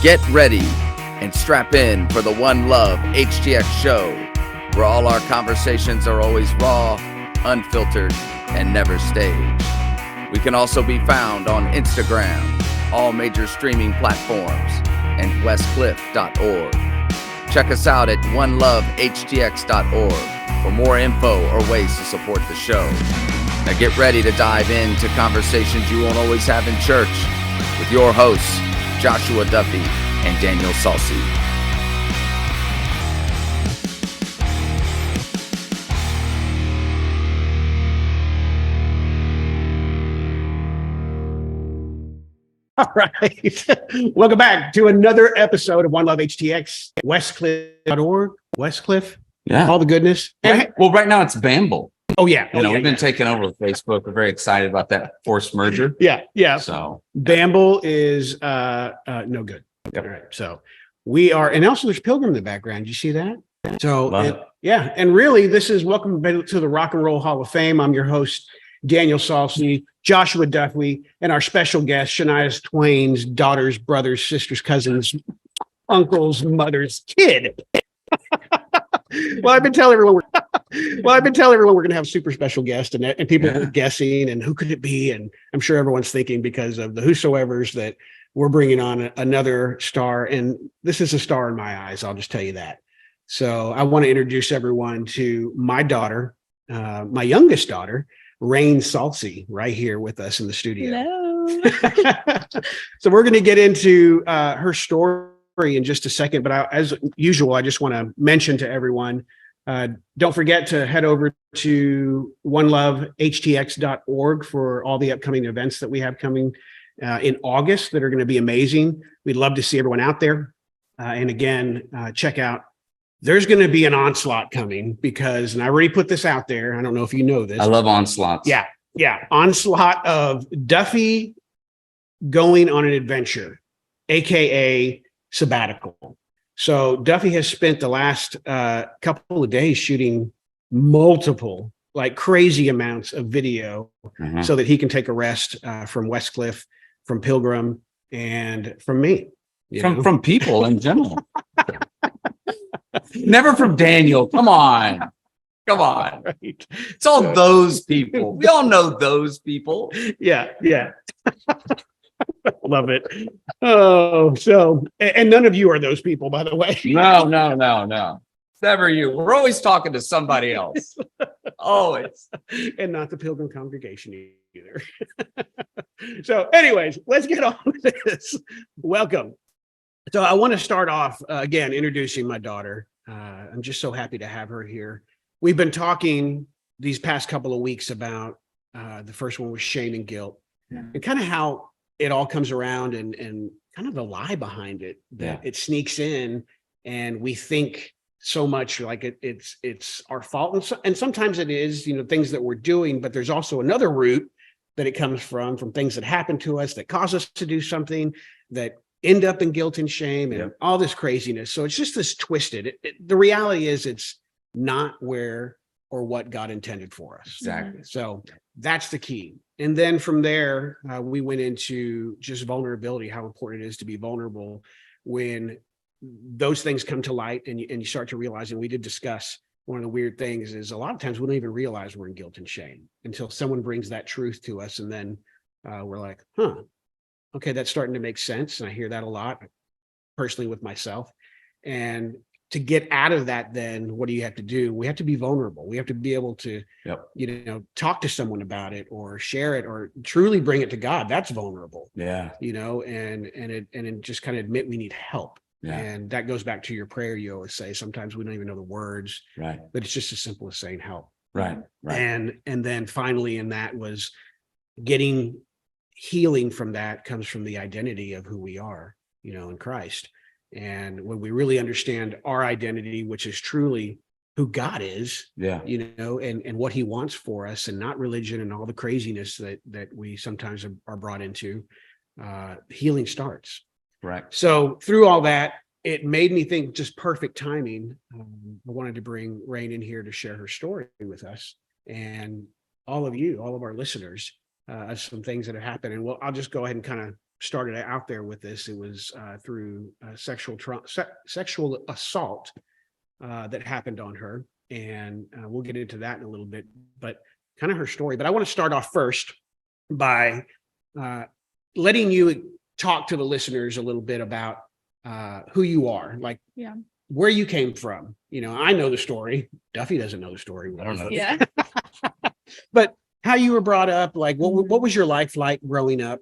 Get ready and strap in for the One Love HTX show, where all our conversations are always raw, unfiltered, and never staged. We can also be found on Instagram, all major streaming platforms, and westcliff.org. Check us out at onelovehtx.org for more info or ways to support the show. Now get ready to dive into conversations you won't always have in church with your hosts, Joshua Duffy and Daniel Salce. All right. Welcome back to another episode of One Love HTX, westcliff.org, Westcliff. Yeah. All the goodness. Right. Well, right now it's Bamble. Oh, yeah. We've been taking over Facebook. We're very excited about that forced merger. Yeah. So Bamble is no good. Yep. All right. So we are, and also there's Pilgrim in the background. You see that? So and really this is welcome to the Rock and Roll Hall of Fame. I'm your host, Daniel Salce, Joshua Duffy, and our special guest, Shania Twain's daughters, brothers, sisters, cousins, uncles, mother's kid. Well, I've been telling everyone we're going to have a super special guest, and people are guessing, and who could it be? And I'm sure everyone's thinking because of the whosoever's that we're bringing on another star, and this is a star in my eyes. I'll just tell you that. So I want to introduce everyone to my daughter, my youngest daughter, Rain Salce, right here with us in the studio. Hello. So we're going to get into her story in just a second, but as usual, I just want to mention to everyone, don't forget to head over to onelovehtx.org for all the upcoming events that we have coming in August that are going to be amazing. We'd love to see everyone out there. And again, check out, there's going to be an onslaught coming because, and I already put this out there. I don't know if you know this. I love onslaughts. Yeah. Onslaught of Duffy going on an adventure, AKA sabbatical. So Duffy has spent the last couple of days shooting multiple, like crazy amounts of video so that he can take a rest from Westcliff, from Pilgrim, and from me. From people in general. Never from Daniel. Come on. Right. It's all those people. We all know those people. Yeah. Love it. Oh, so, and none of you are those people, by the way. No. It's never you. We're always talking to somebody else. Always. And not the Pilgrim congregation either. So anyways, let's get on with this. Welcome. So I want to start off again, introducing my daughter. I'm just so happy to have her here. We've been talking these past couple of weeks about the first one was shame and guilt, and kind of how it all comes around and kind of the lie behind it, that it sneaks in and we think so much like it's our fault. And sometimes it is, things that we're doing, but there's also another root that it comes from things that happen to us that cause us to do something that end up in guilt and shame and all this craziness. So it's just this twisted. The reality is it's not where or what God intended for us. Exactly. So that's the key. And then from there, we went into just vulnerability, how important it is to be vulnerable when those things come to light and you start to realize, and we did discuss, one of the weird things is a lot of times we don't even realize we're in guilt and shame until someone brings that truth to us. And then we're like, okay, that's starting to make sense. And I hear that a lot personally with myself. And to get out of that, then what do you have to do? We have to be vulnerable. We have to be able to, talk to someone about it or share it or truly bring it to God. That's vulnerable. Yeah. And just kind of admit we need help. Yeah. And that goes back to your prayer. You always say, sometimes we don't even know the words, right? But it's just as simple as saying help. Right. And then finally in that was getting healing from that comes from the identity of who we are, in Christ. And when we really understand our identity, which is truly who God is, and what he wants for us and not religion and all the craziness that we sometimes are brought into, healing starts. Right. So through all that, it made me think just perfect timing. I wanted to bring Rain in here to share her story with us and all of you, all of our listeners, some things that have happened. And I'll just go ahead and kind of started out there with this, it was through sexual assault that happened on her. And we'll get into that in a little bit, but kind of her story. But I want to start off first by letting you talk to the listeners a little bit about who you are, like where you came from. You know, I know the story. Duffy doesn't know the story. I don't know. Yeah. But how you were brought up, like what was your life like growing up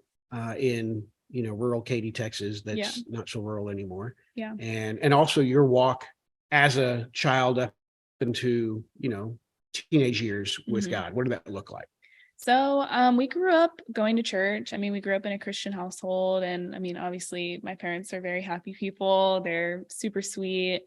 in, you know, rural Katy, Texas, that's not so rural anymore. Yeah. And also your walk as a child up into, you know, teenage years with God. What did that look like? So we grew up going to church. I mean, we grew up in a Christian household, and I mean, obviously my parents are very happy people. They're super sweet.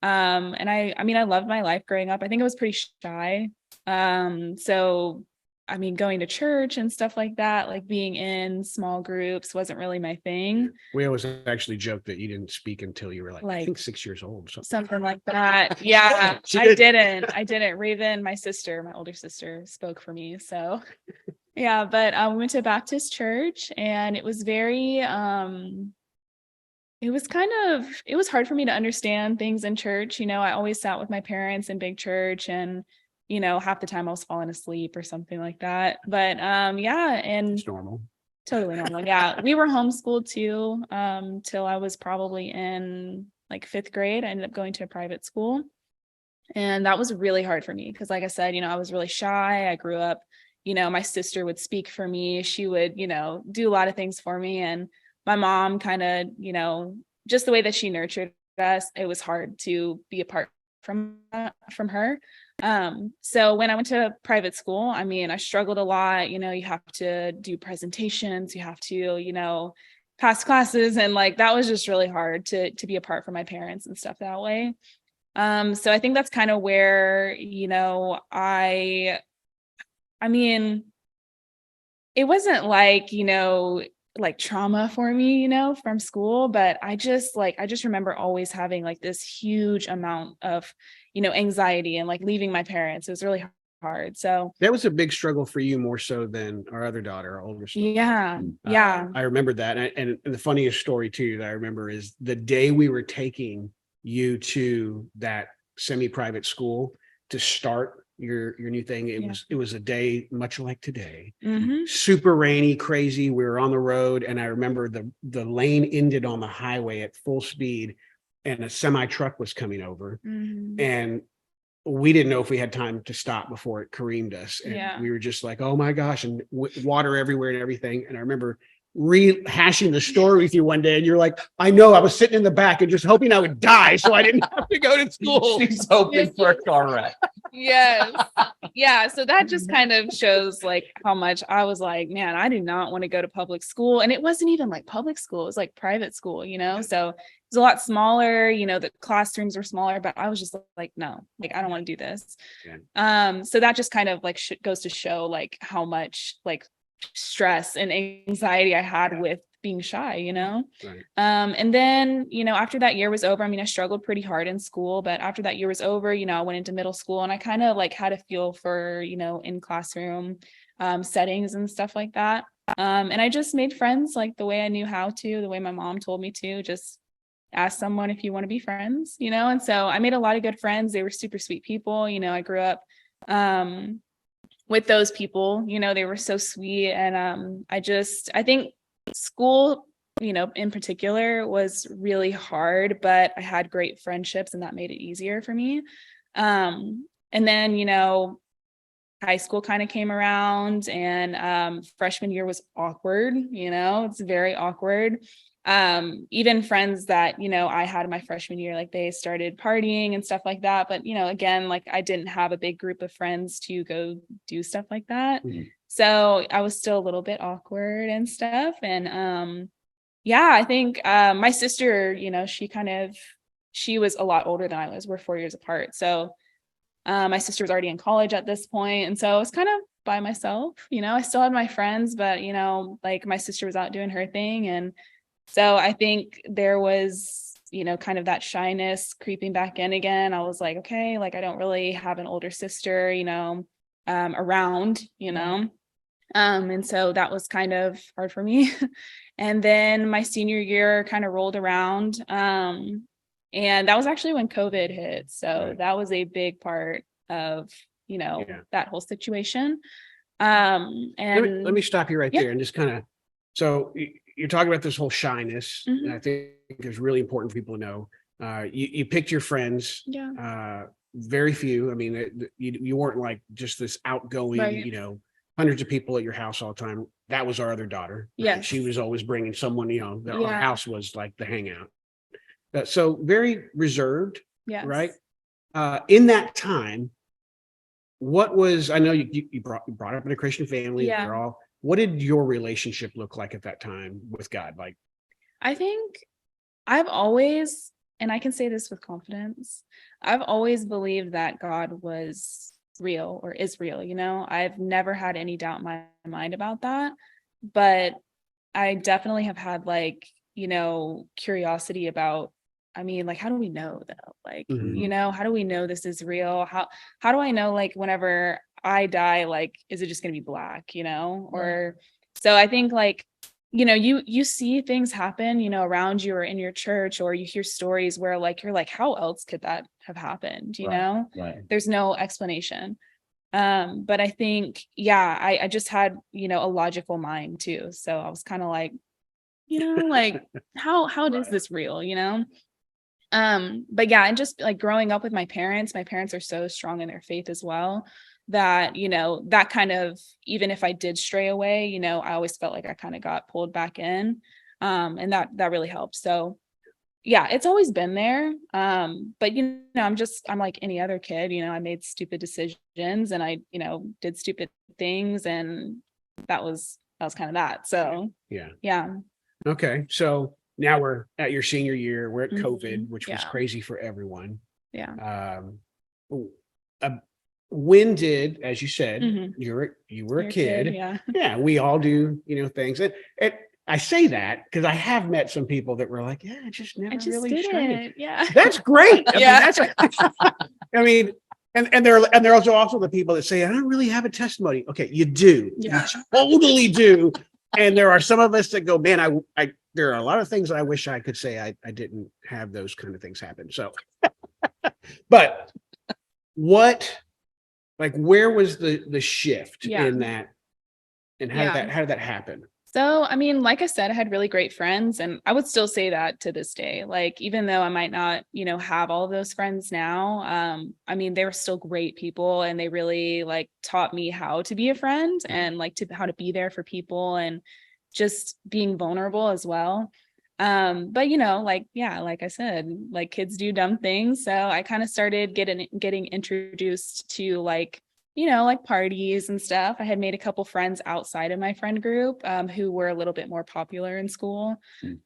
And I mean, I loved my life growing up. I think I was pretty shy. So I mean, going to church and stuff like that, like being in small groups wasn't really my thing. We always actually joke that you didn't speak until you were like I think 6 years old. Something like that. Yeah, I didn't. Raven, my older sister, spoke for me. So yeah, but we went to a Baptist church, and it was very, it was hard for me to understand things in church. You know, I always sat with my parents in big church, and you know, half the time I was falling asleep or something like that. But and it's normal. Totally normal. Yeah. We were homeschooled too, till I was probably in like 5th grade. I ended up going to a private school. And that was really hard for me because, like I said, you know, I was really shy. I grew up, you know, my sister would speak for me. She would, you know, do a lot of things for me. And my mom kind of, you know, just the way that she nurtured us, it was hard to be apart from her. So when I went to private school, I mean, I struggled a lot. You know, you have to do presentations, you have to, you know, pass classes, and like that was just really hard to be apart from my parents and stuff that way. So I think that's kind of where, you know, I mean, it wasn't like, you know, like trauma for me, you know, from school, but I just remember always having like this huge amount of, you know, anxiety and like leaving my parents. It was really hard. So that was a big struggle for you, more so than our other daughter, our older sister. Yeah. I remember that. And the funniest story too that I remember is the day we were taking you to that semi-private school to start your new thing. It was a day much like today, super rainy, crazy. We were on the road, and I remember the lane ended on the highway at full speed, and a semi truck was coming over, and we didn't know if we had time to stop before it careened us, and we were just like, oh my gosh, and water everywhere and everything. And I remember rehashing the story with you one day, and you're like, I know, I was sitting in the back and just hoping I would die so I didn't have to go to school. She's hoping for a car wreck. Yes. Yeah. So that just kind of shows like how much I was like, man, I do not want to go to public school. And it wasn't even like public school. It was like private school, you know? So it was a lot smaller, you know, the classrooms were smaller, but I was just like, no, like, I don't want to do this. So that just kind of like goes to show like how much like stress and anxiety I had with being shy, you know? And then, you know, after that year was over, I mean, I struggled pretty hard in school, but after that year was over, you know, I went into middle school, and I kind of like had a feel for, you know, in classroom settings and stuff like that. And I just made friends like the way I knew how to, the way my mom told me to, just ask someone if you want to be friends, you know? And so I made a lot of good friends. They were super sweet people. You know, I grew up with those people, you know, they were so sweet. And I think school, you know, in particular was really hard, but I had great friendships, and that made it easier for me. And then, you know, high school kind of came around, and freshman year was awkward, you know, it's very awkward. Even friends that, you know, I had in my freshman year, like they started partying and stuff like that. But, you know, again, like I didn't have a big group of friends to go do stuff like that. So I was still a little bit awkward and stuff. And I think my sister, you know, she was a lot older than I was. We're 4 years apart. So my sister was already in college at this point. And so I was kind of by myself, you know, I still had my friends, but, you know, like my sister was out doing her thing. And so I think there was, you know, kind of that shyness creeping back in again. I was like, okay, like I don't really have an older sister, you know, around, you know. And so that was kind of hard for me. And then my senior year kind of rolled around. And that was actually when COVID hit. So Right. that was a big part of, Yeah. that whole situation. Let And me stop you right Yeah. there and just kind of, so you're talking about this whole shyness. And Mhm. I think it's really important for people to know. You picked your friends. Yeah. Very few. I mean, you weren't like just this outgoing, Right. hundreds of people at your house all the time. That was our other daughter. Right? Yes. She was always bringing someone, our Yeah. house was like the hangout. So very reserved, Yes. right? In that time, I know you brought up in a Christian family. Yeah. What did your relationship look like at that time with God? Like, I think I've always, and I can say this with confidence, I've always believed that God was real or is real. I've never had any doubt in my mind about that. But I definitely have had curiosity about, I mean, like, how do we know though? Like, Mhm. how do we know this is real? How do I know, like, whenever I die, like, is it just going to be black, or, so I think like, you see things happen, around you or in your church, or you hear stories where like, you're like, how else could that have happened? Right. There's no explanation. But I think, yeah, I just had, a logical mind too. So I was kind of like, like, how is this real, but yeah, and just like growing up with my parents are so strong in their faith as well, that, that kind of, even if I did stray away, I always felt like I kind of got pulled back in. And that really helped. So yeah, it's always been there. But I'm like any other kid, I made stupid decisions and I, did stupid things, and that was kind of that. So Yeah. yeah. Okay. So now we're at your senior year. We're at COVID, Mhm. which was Yeah. crazy for everyone. Yeah. Um, uh, when did, as you said, Mhm. you were a You're a kid. yeah. Yeah, we all do, things. And I say that because I have met some people that were like, yeah, I just I never just really did strayed. it. Yeah. That's great. I mean, Yeah. that's, I mean, and they're also the people that say, I don't really have a testimony. Okay, you do. Yeah. You totally do. And there are some of us that go, man, there are a lot of things I wish I could say I didn't have those kind of things happen. So, but where was the shift Yeah. in that, and how did that happen? So, I mean, like I said, I had really great friends, and I would still say that to this day. Like, even though I might not, have all of those friends now, I mean, they were still great people, and they really like taught me how to be a friend and like how to be there for people and just being vulnerable as well. But like, yeah, like I said, like kids do dumb things. So I kind of started getting introduced to like, like parties and stuff. I had made a couple friends outside of my friend group, who were a little bit more popular in school.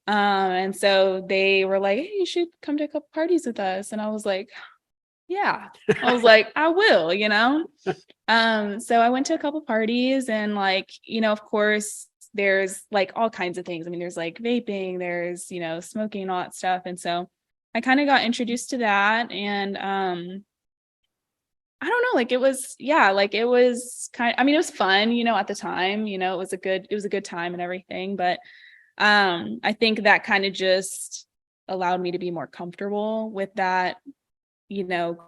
And so they were like, hey, you should come to a couple parties with us. And I was like, yeah, I was like, I will, So I went to a couple parties, and like, of course there's like all kinds of things. I mean, there's like vaping, there's, smoking and all that stuff. And so I kind of got introduced to that. And I don't know, like it was, yeah, like it was I mean, it was fun, at the time, it was a good time and everything. But I think that kind of just allowed me to be more comfortable with that,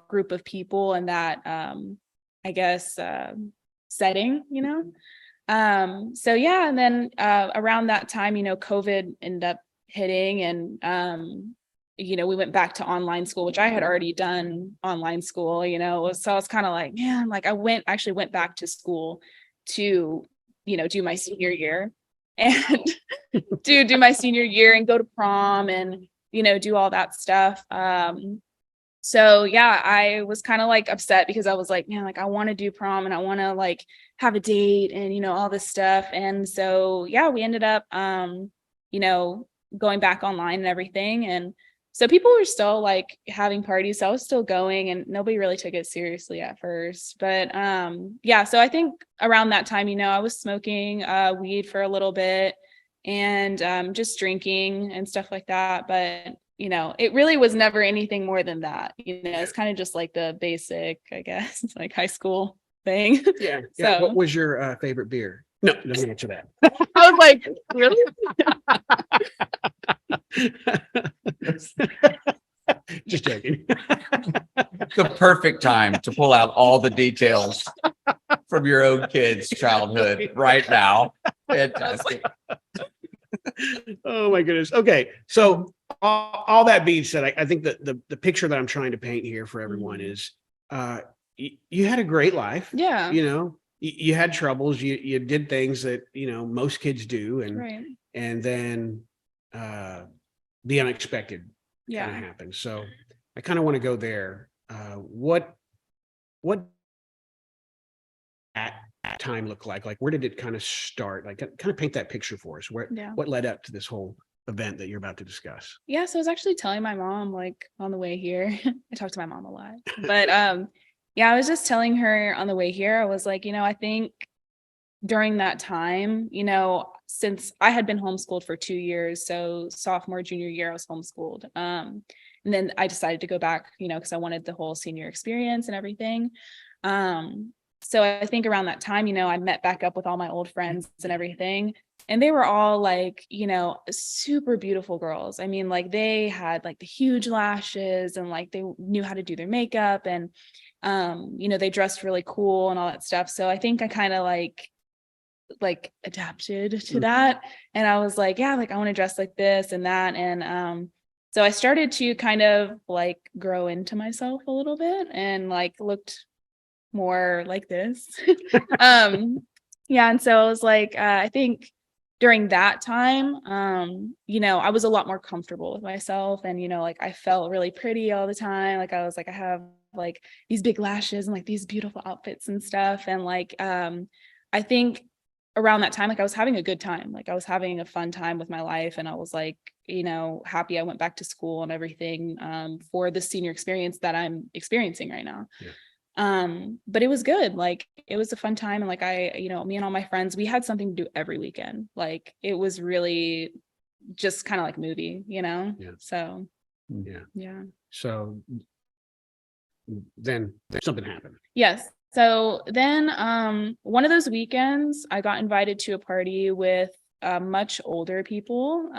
group of people and that, I guess, setting, so yeah. And then around that time, COVID ended up hitting, and we went back to online school, which I had already done online school, so I was kind of like, man, like I actually went back to school to, do my senior year and do my senior year and go to prom and, do all that stuff. So yeah, I was kind of like upset because I was like, man, like I want to do prom and I want to like have a date and, all this stuff. And so, yeah, we ended up, going back online and everything. And so people were still like having parties. So I was still going, and nobody really took it seriously at first. But yeah, so I think around that time, I was smoking weed for a little bit and just drinking and stuff like that. But it really was never anything more than that. It's kind of just like the basic, I guess, like high school thing. Yeah. So What was your favorite beer? No, doesn't answer that. I was like, really? Just joking. The perfect time to pull out all the details from your own kid's childhood right now. Fantastic. Oh my goodness. Okay. So all that being said, I think that the picture that I'm trying to paint here for everyone is you had a great life. Yeah. You know, you had troubles. You did things that, most kids do. Right. And then the unexpected kind of Yeah. happened. So I kind of want to go there. What at time look like? Like, where did it kind of start? Like, kind of paint that picture for us. Yeah. What led up to this whole event that you're about to discuss? Yeah. So I was actually telling my mom, like, on the way here. I talk to my mom a lot, but yeah, I was just telling her on the way here. I was like, I think during that time, since I had been homeschooled for 2 years, so sophomore, junior year, I was homeschooled. And then I decided to go back, because I wanted the whole senior experience and everything. So I think around that time, I met back up with all my old friends and everything. And they were all like, super beautiful girls. I mean, like they had like the huge lashes and like they knew how to do their makeup and, they dressed really cool and all that stuff. So I think I kind of like adapted to that. And I was like, yeah, like I want to dress like this and that. And, so I started to kind of like grow into myself a little bit and like looked more like this. Yeah. And so I was like, I think during that time, I was a lot more comfortable with myself and, like I felt really pretty all the time. Like I was like, I have like these big lashes and like these beautiful outfits and stuff. And like, I think around that time, like I was having a good time. Like I was having a fun time with my life. And I was like, happy I went back to school and everything, for the senior experience that I'm experiencing right now. Yeah. But it was good. Like it was a fun time. And like me and all my friends, we had something to do every weekend. Like it was really just kind of like movie, Yeah. So yeah. So then something happened. Yes. So then one of those weekends I got invited to a party with much older people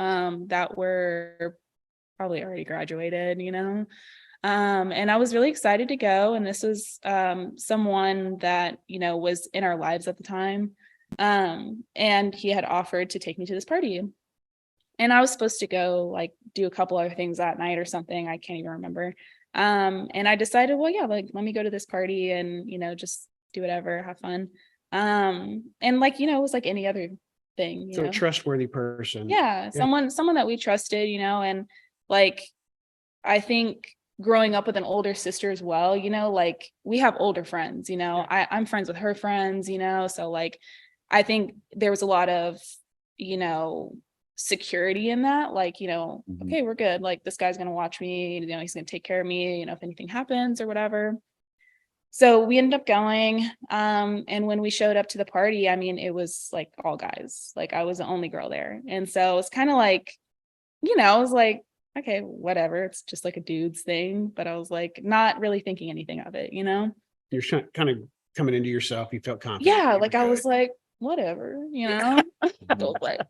that were probably already graduated, and I was really excited to go. And this was someone that, was in our lives at the time. And he had offered to take me to this party. And I was supposed to go like do a couple other things that night or something. I can't even remember. And I decided, well, yeah, like let me go to this party and, just do whatever, have fun. And like, it was like any other thing. So a trustworthy person. Yeah. Someone that we trusted, and like, I think growing up with an older sister as well, like we have older friends, I'm friends with her friends, so like, I think there was a lot of, security in that, like, okay, we're good. Like this guy's going to watch me, he's going to take care of me, if anything happens or whatever. So we ended up going. And when we showed up to the party, I mean, it was like all guys, like I was the only girl there. And so it's kind of like, I was like, okay, whatever. It's just like a dude's thing. But I was like, not really thinking anything of it, You're kind of coming into yourself. You felt confident. Yeah. Like I was like, whatever, I was like,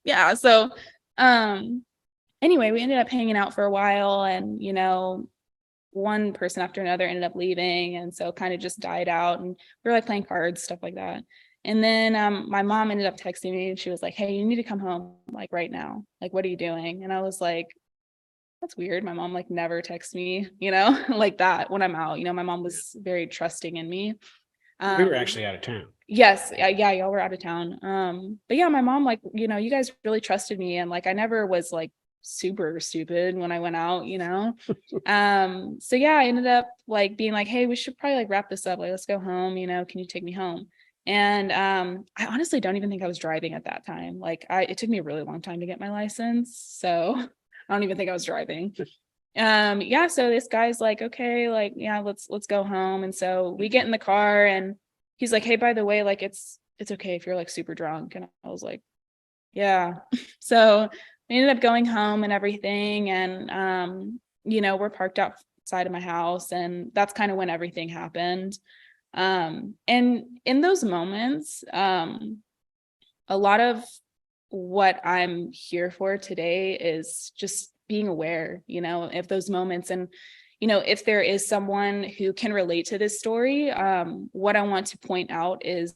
yeah. So, anyway, we ended up hanging out for a while and, one person after another ended up leaving. And so kind of just died out and we were like playing cards, stuff like that. And then, my mom ended up texting me and she was like, hey, you need to come home like right now. Like, what are you doing? And I was like, that's weird. My mom like never texts me, like that when I'm out, my mom was very trusting in me. We were actually out of town. Yes. Yeah. Y'all were out of town. But yeah, my mom, like, you guys really trusted me. And like, I never was like super stupid when I went out, so yeah, I ended up like being like, hey, we should probably like wrap this up. Like, let's go home. Can you take me home? And, I honestly don't even think I was driving at that time. Like it took me a really long time to get my license. So I don't even think I was driving. Yeah. So this guy's like, okay, like, yeah, let's go home. And so we get in the car and he's like, hey, by the way, like, it's okay if you're like super drunk. And I was like, yeah. So we ended up going home and everything. And, we're parked outside of my house and that's kind of when everything happened. And in those moments, a lot of what I'm here for today is just being aware, of those moments. And, if there is someone who can relate to this story, what I want to point out is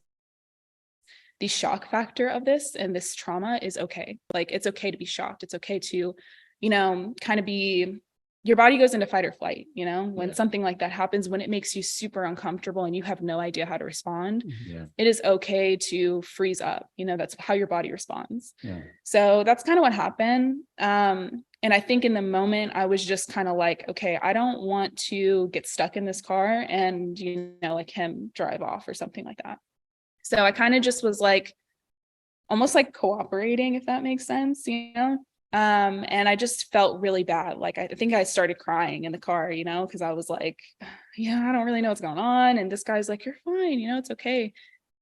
the shock factor of this and this trauma is okay. Like, it's okay to be shocked. It's okay to, kind of be, your body goes into fight or flight, when something like that happens, when it makes you super uncomfortable and you have no idea how to respond, it is okay to freeze up. That's how your body responds. So that's kind of what happened. And I think in the moment I was just kind of like, okay, I don't want to get stuck in this car and, like him drive off or something like that. So I kind of just was like, almost like cooperating, if that makes sense, and I just felt really bad. Like, I think I started crying in the car, because I was like, I don't really know what's going on. And this guy's like, you're fine, it's okay.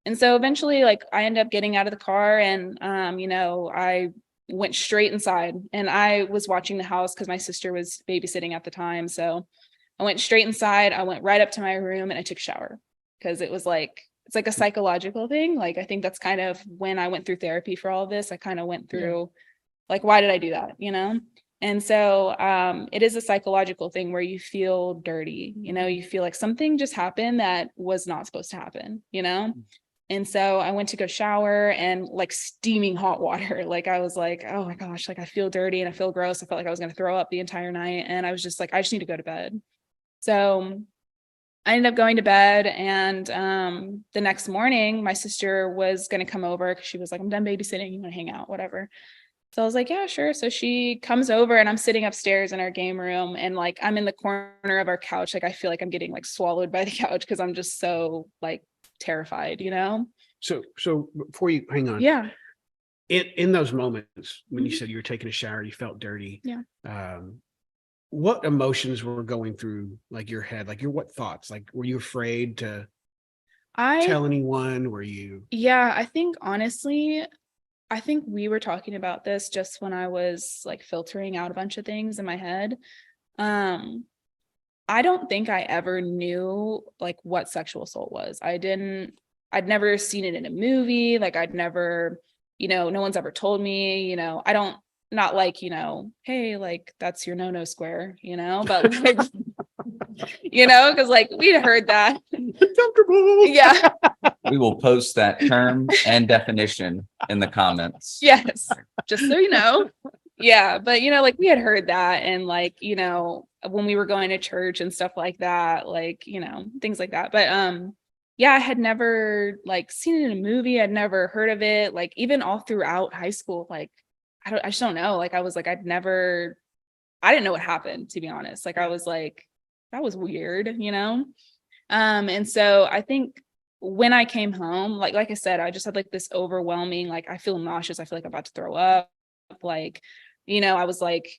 And so eventually, like, I ended up getting out of the car and, I went straight inside and I was watching the house because my sister was babysitting at the time. So I went straight inside. I went right up to my room and I took a shower because it was like, it's like a psychological thing. Like, I think that's kind of when I went through therapy for all of this. I kind of went through like, why did I do that? And so it is a psychological thing where you feel dirty, you feel like something just happened that was not supposed to happen, And so I went to go shower and like steaming hot water. Like, I was like, oh my gosh, like I feel dirty and I feel gross. I felt like I was going to throw up the entire night. And I was just like, I just need to go to bed. So I ended up going to bed. And the next morning, my sister was going to come over because she was like, I'm done babysitting. You want to hang out, whatever. So I was like, yeah, sure. So she comes over and I'm sitting upstairs in our game room and like, I'm in the corner of our couch. Like, I feel like I'm getting like swallowed by the couch because I'm just so like terrified, So before you hang on. Yeah. In those moments when you said you were taking a shower, you felt dirty. Yeah. What emotions were going through like your head? Like what thoughts? Like, were you afraid to tell anyone? Were you? Yeah, I think honestly, I think we were talking about this just when I was like filtering out a bunch of things in my head. I don't think I ever knew like what sexual assault was. I'd never seen it in a movie. Like, I'd never, no one's ever told me, I don't, not like, hey, like that's your no square, but like, because like we'd heard that. Yeah. We will post that term and definition in the comments. Yes. Just so you know. Yeah. But, like we had heard that. And like, when we were going to church and stuff like that, like, things like that. But, yeah, I had never like seen it in a movie. I'd never heard of it. Like, even all throughout high school, like, I just don't know. Like, I was like, I didn't know what happened, to be honest. Like, I was like, that was weird, And so I think when I came home, like I said, I just had like this overwhelming, like, I feel nauseous. I feel like I'm about to throw up. Like, I was like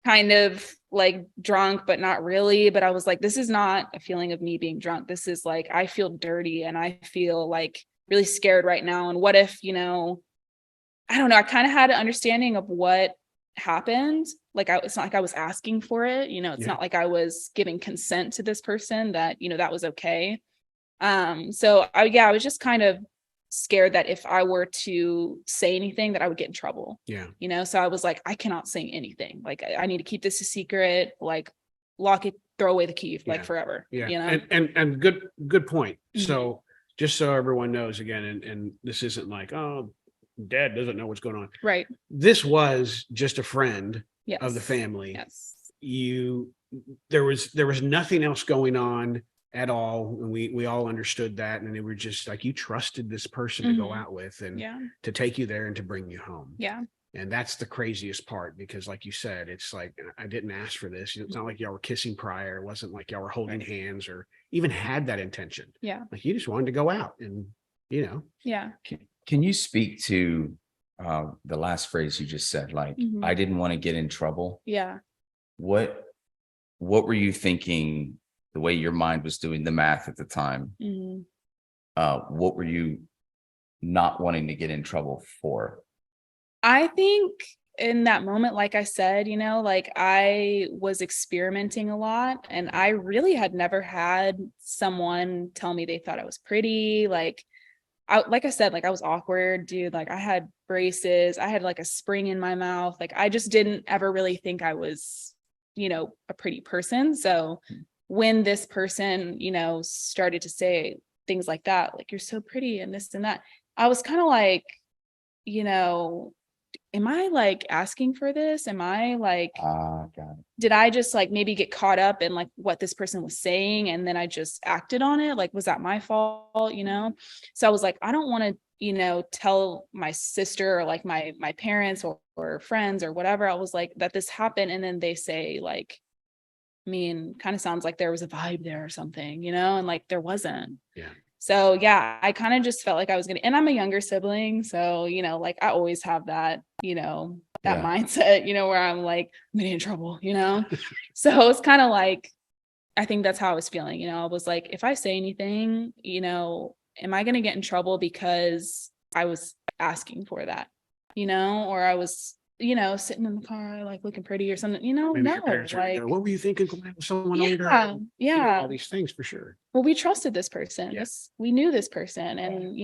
kind of like drunk, but not really. But I was like, this is not a feeling of me being drunk. This is like, I feel dirty and I feel like really scared right now. And what if, I don't know, I kind of had an understanding of what happened. Like, it's not like I was asking for it, it's not like I was giving consent to this person that, that was okay. So I was just kind of scared that if I were to say anything that I would get in trouble. So I was like, I cannot say anything. Like, I need to keep this a secret, like lock it, throw away the key like forever. And good point. So just so everyone knows again, and this isn't like, oh, dad doesn't know what's going on. Right. This was just a friend of the family. Yes. There was nothing else going on at all. And we all understood that. And they were just like, you trusted this person to go out with and to take you there and to bring you home. Yeah. And that's the craziest part, because like you said, it's like, I didn't ask for this. It's not like y'all were kissing prior. It wasn't like y'all were holding hands or even had that intention. Yeah. Like, you just wanted to go out and, Yeah. Can you speak to the last phrase you just said? Like, I didn't want to get in trouble. Yeah. What were you thinking, the way your mind was doing the math at the time? What were you not wanting to get in trouble for? I think in that moment, like I said, like I was experimenting a lot and I really had never had someone tell me they thought I was pretty. Like, like I said, like I was awkward, dude. Like I had braces, I had like a spring in my mouth. Like I just didn't ever really think I was, a pretty person. So when this person, started to say things like that, like, you're so pretty and this and that, I was kind of like, you know, am I like asking for this? Am I like, Got it. did I just like maybe get caught up in like what this person was saying and then I just acted on it? Like, was that my fault? So I was like, I don't want to, tell my sister or like my parents or friends or whatever. I was like, that this happened. And then they say like, kind of sounds like there was a vibe there or something, and like there wasn't. Yeah. So yeah, I kind of just felt like I was and I'm a younger sibling. So, like I always have that, that mindset, where I'm like, I'm gonna get in trouble, So it's kind of like, I think that's how I was feeling, I was like, if I say anything, am I gonna get in trouble because I was asking for that, or I was, sitting in the car, like looking pretty or something, Maybe no, your parents are, like, what were you thinking going with someone older? yeah. All these things for sure. Well, we trusted this person. Yeah. We knew this person. And,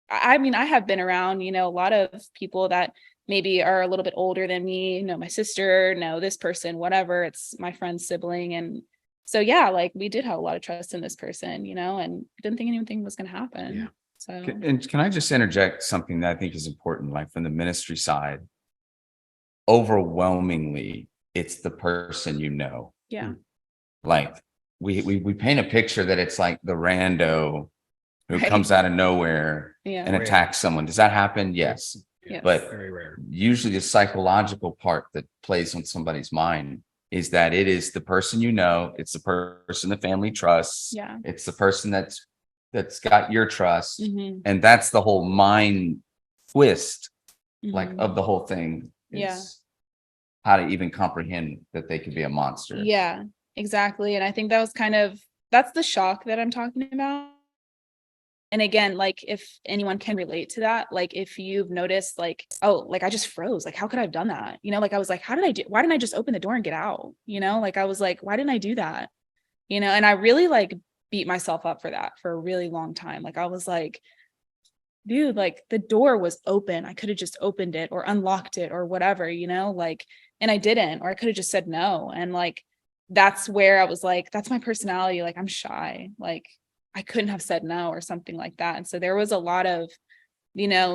I have been around, a lot of people that maybe are a little bit older than me, my sister, this person, whatever, it's my friend's sibling. And so, yeah, like we did have a lot of trust in this person, and didn't think anything was going to happen. Yeah. So, And can I just interject something that I think is important, like from the ministry side? Overwhelmingly, it's the person yeah. Like we paint a picture that it's like the rando who Right. comes out of nowhere Yeah. and attacks someone. Does that happen? Yes. Yes. But Very rare. usually the psychological part that plays on somebody's mind is that it is the person it's the person the family trusts. Yeah. It's the person that's got your trust. Mhm. And that's the whole mind twist, like Mhm. of the whole thing. Yeah. How to even comprehend that they could be a monster. Yeah, exactly. And I think that was that's the shock that I'm talking about. And again, like if anyone can relate to that, like if you've noticed like, oh, like I just froze, like how could I have done that? Like I was like, why didn't I just open the door and get out? Like I was like, why didn't I do that? And I really like beat myself up for that for a really long time. Like I was like, dude, like the door was open. I could have just opened it or unlocked it or whatever, like, and I didn't, or I could have just said no. And like, that's where I was like, that's my personality. Like I'm shy. Like I couldn't have said no or something like that. And so there was a lot of,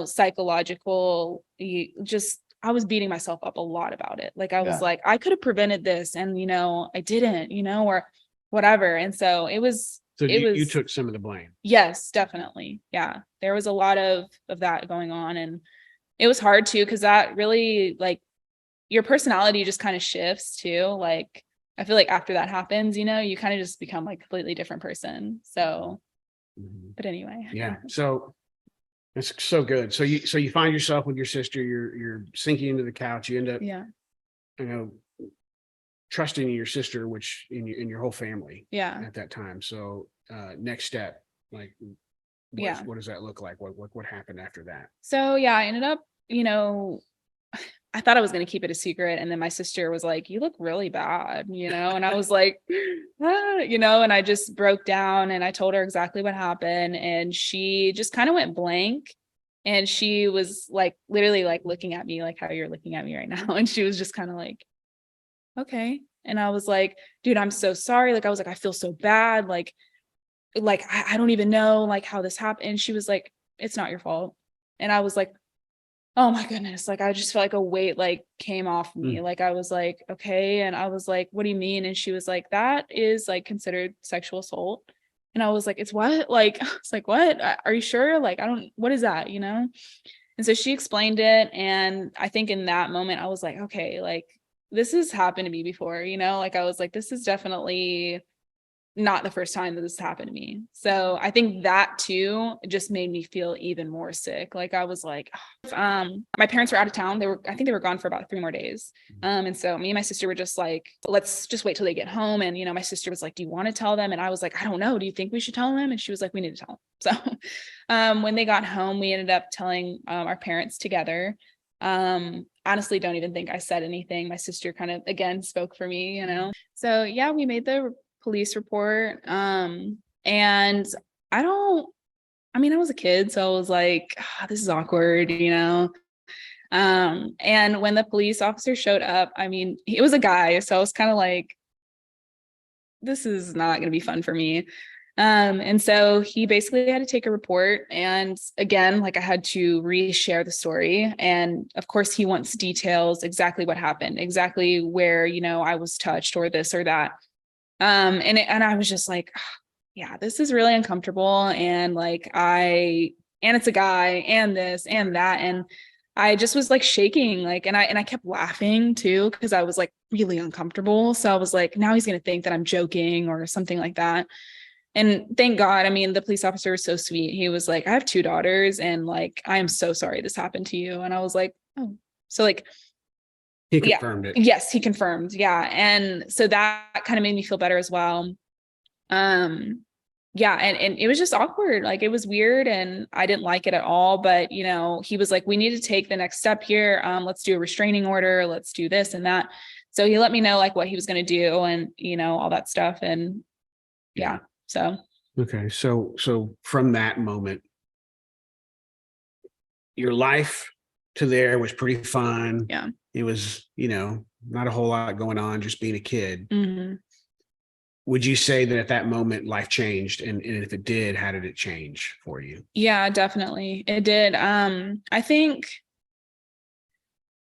psychological, I was beating myself up a lot about it. Like I was like, I could have prevented this and, I didn't, or whatever. And so it was, So you took some of the blame. Yes, definitely. Yeah. There was a lot of that going on. And it was hard too, because that really like your personality just kind of shifts too. Like I feel like after that happens, you kind of just become like a completely different person. So, but anyway. Yeah. So it's so good. So you find yourself with your sister, you're sinking into the couch. You end up, trusting your sister, which in your whole family. Yeah. At that time. So next step, like, what does that look like? What happened after that? So yeah, I ended up, I thought I was going to keep it a secret. And then my sister was like, you look really bad, and I was like, and I just broke down and I told her exactly what happened. And she just kind of went blank. And she was like, literally like looking at me like how you're looking at me right now. And she was just kind of like, okay. And I was like, dude, I'm so sorry. Like, I was like, I feel so bad. Like I don't even know like how this happened. And she was like, it's not your fault. And I was like, oh my goodness. Like, I just felt like a weight like came off me. Like, I was like, okay. And I was like, what do you mean? And she was like, that is like considered sexual assault. And I was like, it's what? Like, I was like, what? Are you sure? Like, what is that? And so she explained it. And I think in that moment, I was like, okay, like this has happened to me before, like I was like, this is definitely not the first time that this happened to me. So I think that too just made me feel even more sick. Like I was like, my parents were out of town. I think they were gone for about 3 more days. And so me and my sister were just like, let's just wait till they get home. And, my sister was like, do you want to tell them? And I was like, I don't know. Do you think we should tell them? And she was like, we need to tell them. So when they got home, we ended up telling our parents together. Honestly, don't even think I said anything. My sister kind of, again, spoke for me, So yeah, we made the police report. And I don't I mean, I was a kid, so I was like, this is awkward, you know? And when the police officer showed up, I mean, it was a guy, so I was kind of like, this is not going to be fun for me. And so he basically had to take a report. And again, like I had to reshare the story. And of course, he wants details, exactly what happened, exactly where, you know, I was touched or this or that. And I was just like, yeah, this is really uncomfortable. And like, and it's a guy and this and that. And I just was like shaking, like, and I kept laughing too, because I was like really uncomfortable. So I was like, now he's going to think that I'm joking or something like that. And thank God, I mean, the police officer was so sweet. He was like, I have 2 daughters and like, I am so sorry this happened to you. And I was like, oh, so like, He confirmed it. Yes, he confirmed. Yeah. And so that kind of made me feel better as well. Yeah. And it was just awkward. Like it was weird and I didn't like it at all. But, you know, he was like, we need to take the next step here. Let's do a restraining order. Let's do this and that. So he let me know like what he was going to do and, you know, all that stuff. And yeah. So. Okay. So from that moment, your life to there was pretty fun. Yeah. It was, you know, not a whole lot going on, just being a kid. Mm-hmm. Would you say that at that moment life changed? And if it did, how did it change for you? Yeah, definitely. It did. I think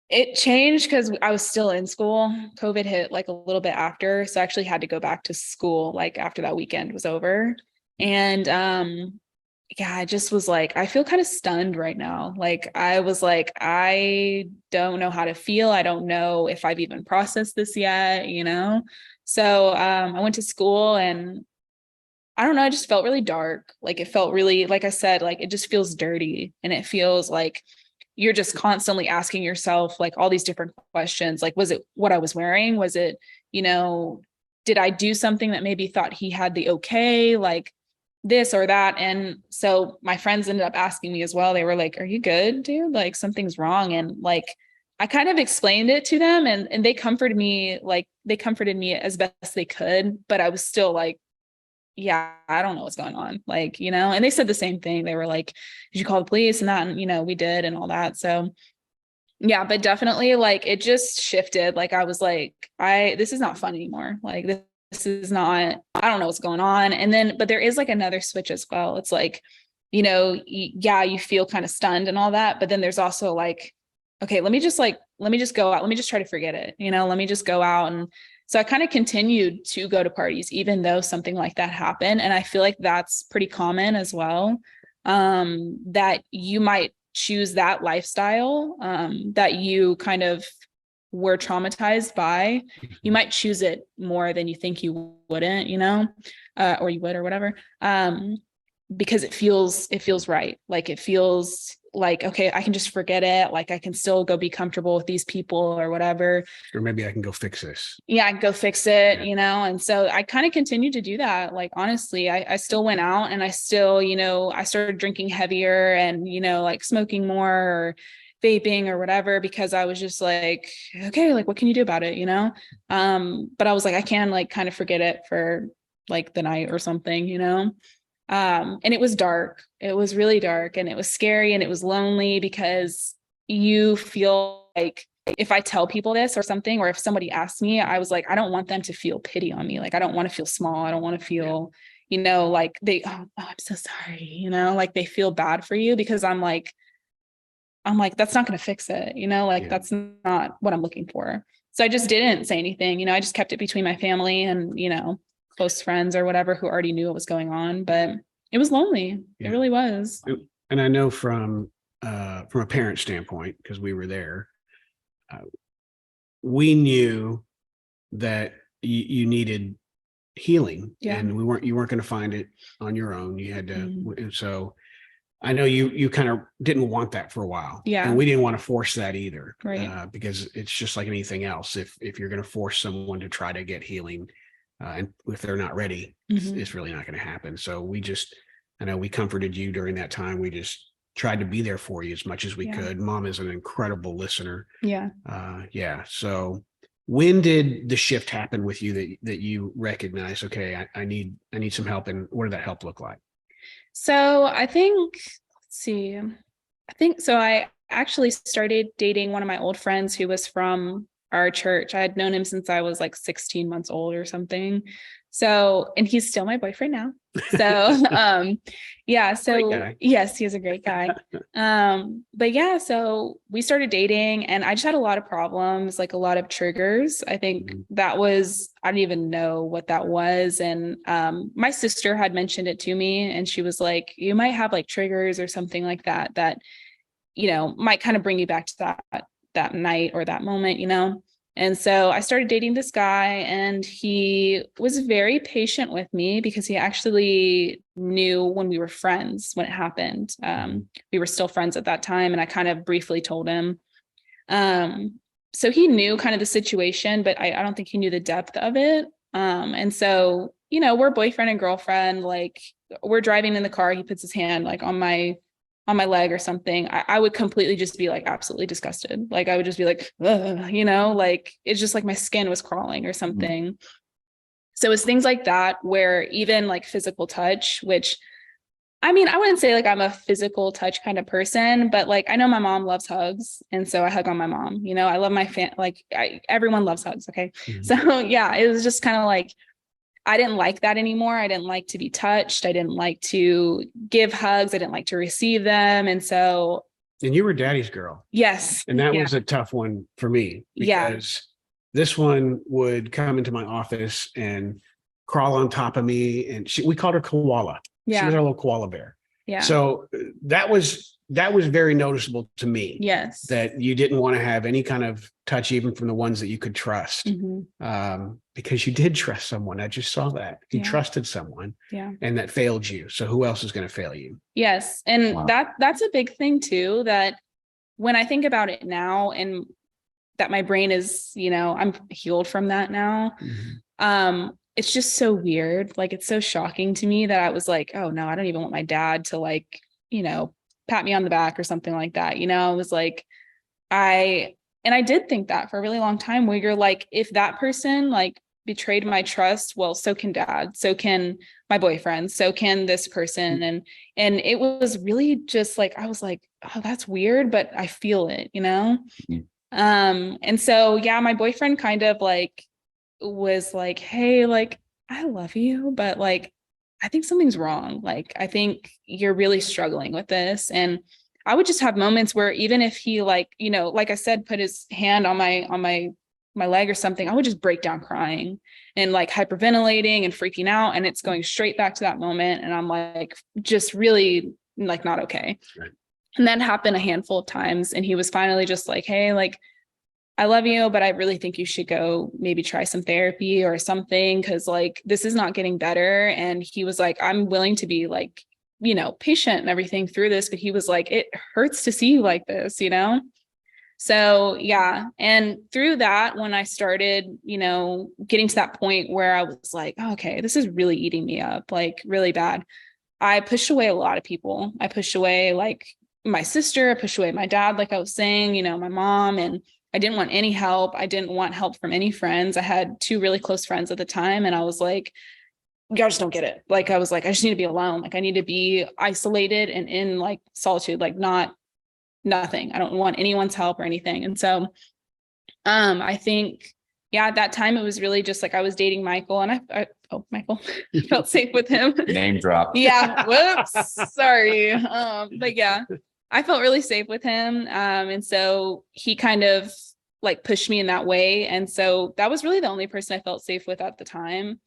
it changed because I was still in school. COVID hit like a little bit after. So I actually had to go back to school like after that weekend was over. And yeah, I just was like, I feel kind of stunned right now. Like I was like, I don't know how to feel. I don't know if I've even processed this yet, you know? So I went to school and I don't know, I just felt really dark. Like it felt really, like I said, like it just feels dirty and it feels like you're just constantly asking yourself like all these different questions. Like, was it what I was wearing? Was it, you know, did I do something that maybe thought he had the okay, like this or that? And so my friends ended up asking me as well. They were like, are you good, dude? Like something's wrong. And like, I kind of explained it to them and they comforted me, like they comforted me as best they could, but I was still like, yeah, I don't know what's going on. Like, you know, and they said the same thing. They were like, did you call the police and that? And, you know, we did and all that. So yeah, but definitely like it just shifted. Like I was like, this is not fun anymore. Like this is not, I don't know what's going on. And then, but there is like another switch as well. It's like, you know, yeah, you feel kind of stunned and all that, but then there's also like, okay, let me just go out. Let me just try to forget it. You know, let me just go out. And so I kind of continued to go to parties, even though something like that happened. And I feel like that's pretty common as well. That you might choose that lifestyle, that you kind of were traumatized by. You might choose it more than you think you wouldn't, you know, or you would or whatever. Because it feels right. Like it feels like, okay, I can just forget it. Like I can still go be comfortable with these people or whatever. Or maybe I can go fix this. Yeah, I can go fix it, you know? And so I kind of continued to do that. Like, honestly, I still went out and I still, you know, I started drinking heavier and, you know, like smoking more or vaping or whatever, because I was just like, okay, like, what can you do about it? You know? But I was like, I can like kind of forget it for like the night or something, you know? And it was dark. It was really dark and it was scary and it was lonely because you feel like if I tell people this or something, or if somebody asks me, I was like, I don't want them to feel pity on me. Like, I don't want to feel small. I don't want to feel, you know, like oh, I'm so sorry, you know, like they feel bad for you because I'm like, that's not going to fix it. You know, like that's not what I'm looking for. So I just didn't say anything, you know, I just kept it between my family and, you know, close friends or whatever who already knew what was going on, but it was lonely. It really was. And I know from a parent standpoint, because we were there, we knew that you needed healing, and you weren't going to find it on your own. You had to, and so I know you kind of didn't want that for a while. Yeah. And we didn't want to force that either. Right. Because it's just like anything else. If you're going to force someone to try to get healing, and if they're not ready, it's really not going to happen. So I know we comforted you during that time. We just tried to be there for you as much as we could. Mom is an incredible listener. Yeah. So when did the shift happen with you that you recognized, okay, I need some help, and what did that help look like? So I think, let's see, I think so. I actually started dating one of my old friends who was from our church. I had known him since I was like 16 months old or something. So, and he's still my boyfriend now. So, yeah. So, yes, he's a great guy. But yeah, so we started dating and I just had a lot of problems, like a lot of triggers. I think that was, I didn't even know what that was. And my sister had mentioned it to me and she was like, you might have like triggers or something like that, that, might kind of bring you back to that night or that moment. And so I started dating this guy and he was very patient with me because he actually knew when we were friends, when it happened. We were still friends at that time. And I kind of briefly told him. So he knew kind of the situation, but I don't think he knew the depth of it. And so, we're boyfriend and girlfriend, like we're driving in the car. He puts his hand like on my leg or something. I would completely just be like absolutely disgusted. Like I would just be like, like it's just like my skin was crawling or something. So it's things like that where even like physical touch, which I mean, I wouldn't say like I'm a physical touch kind of person, but like I know my mom loves hugs. And so I hug on my mom. I love my everyone loves hugs. Okay. So yeah, it was just kind of like, I didn't like that anymore. I didn't like to be touched. I didn't like to give hugs. I didn't like to receive them. And so. And you were daddy's girl. Yes. And that was a tough one for me because this one would come into my office and crawl on top of me. And we called her Koala. Yeah. She was our little koala bear. Yeah. So that was very noticeable to me. Yes. That you didn't want to have any kind of touch, even from the ones that you could trust. Because you did trust someone. I just saw that. You trusted someone. Yeah. And that failed you. So who else is going to fail you? Yes. And that's a big thing too, that when I think about it now and that my brain is, I'm healed from that now. It's just so weird. Like, it's so shocking to me that I was like, oh no, I don't even want my dad to like, pat me on the back or something like that. I was like, I did think that for a really long time where you're like, if that person like betrayed my trust, well, so can dad, so can my boyfriend, so can this person. And it was really just like, I was like, oh, that's weird, but I feel it, And so, yeah, my boyfriend kind of like was like, hey, like, I love you, but like, I think something's wrong. Like, I think you're really struggling with this. And I would just have moments where even if he like, like I said, put his hand on my leg or something, I would just break down crying and like hyperventilating and freaking out. And it's going straight back to that moment. And I'm like, just really like not okay. Right. And that happened a handful of times. And he was finally just like, hey, like, I love you, but I really think you should go maybe try some therapy or something. Cause like, this is not getting better. And he was like, I'm willing to be like, patient and everything through this, but he was like, it hurts to see you like this, So yeah. And through that, when I started, getting to that point where I was like, oh, okay, this is really eating me up, like really bad. I pushed away a lot of people. I pushed away like my sister, I pushed away my dad, like I was saying, my mom, and I didn't want any help. I didn't want help from any friends. I had 2 really close friends at the time. And I was like, y'all just don't get it. Like, I was like, I just need to be alone. Like, I need to be isolated and in like solitude, like nothing. I don't want anyone's help or anything. And so, I think, at that time it was really just like, I was dating Michael and Michael, felt safe with him. Name drop. Yeah. Whoops. Sorry. But yeah, I felt really safe with him. And so he kind of like pushed me in that way. And so that was really the only person I felt safe with at the time.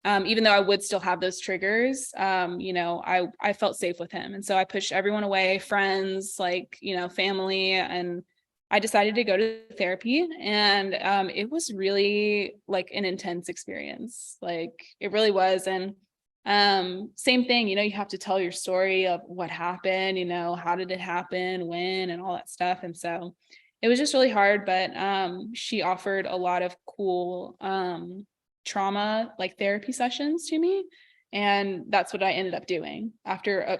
Even though I would still have those triggers, I felt safe with him. And so I pushed everyone away, friends, like, family, and I decided to go to therapy. And it was really like an intense experience. Like it really was. And same thing, you have to tell your story of what happened, how did it happen, when, and all that stuff. And so it was just really hard, but she offered a lot of cool trauma like therapy sessions to me. And that's what I ended up doing after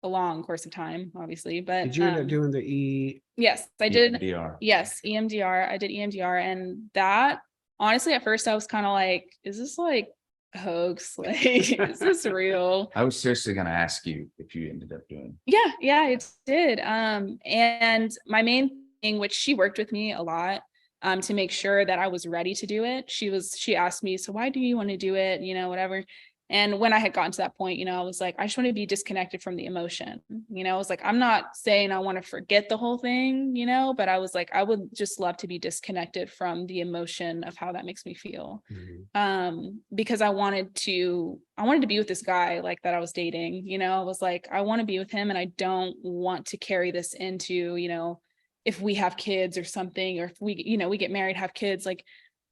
a long course of time, obviously. But did you end up doing the Yes, I did. EMDR. Yes, EMDR. I did EMDR. And that honestly, at first I was kind of like, is this like hoax. Like, is this real? I was seriously going to ask you if you ended up doing. Yeah, it did. And my main thing, which she worked with me a lot, to make sure that I was ready to do it. She asked me, so why do you want to do it? Whatever. And when I had gotten to that point, I was like, I just want to be disconnected from the emotion. I was like, I'm not saying I want to forget the whole thing, but I was like, I would just love to be disconnected from the emotion of how that makes me feel. Because I wanted to be with this guy like that I was dating, I was like, I want to be with him and I don't want to carry this into, if we have kids or something, or if we get married, have kids, like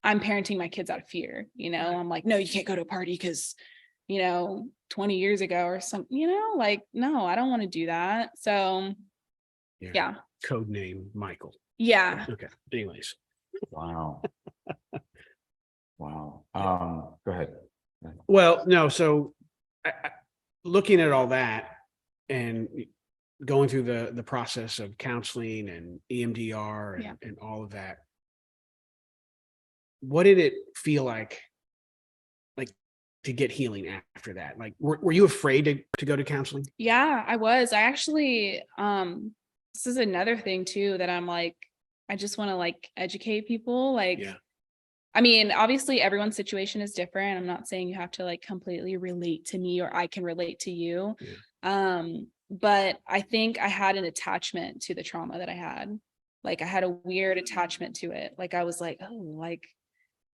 I'm parenting my kids out of fear, I'm like, no, you can't go to a party because 20 years ago or something, like, no, I don't want to do that. So yeah. Code name Michael. Yeah. Okay. Anyways. Wow. Wow. Go ahead. Well, no. So looking at all that and going through the process of counseling and EMDR and all of that, what did it feel like to get healing after that? Like, were you afraid to go to counseling? Yeah, I was. I actually, this is another thing too, that I'm like, I just want to like educate people. Like, I mean, obviously everyone's situation is different. I'm not saying you have to like completely relate to me or I can relate to you. But I think I had an attachment to the trauma that I had. Like I had a weird attachment to it. Like I was like, oh, like,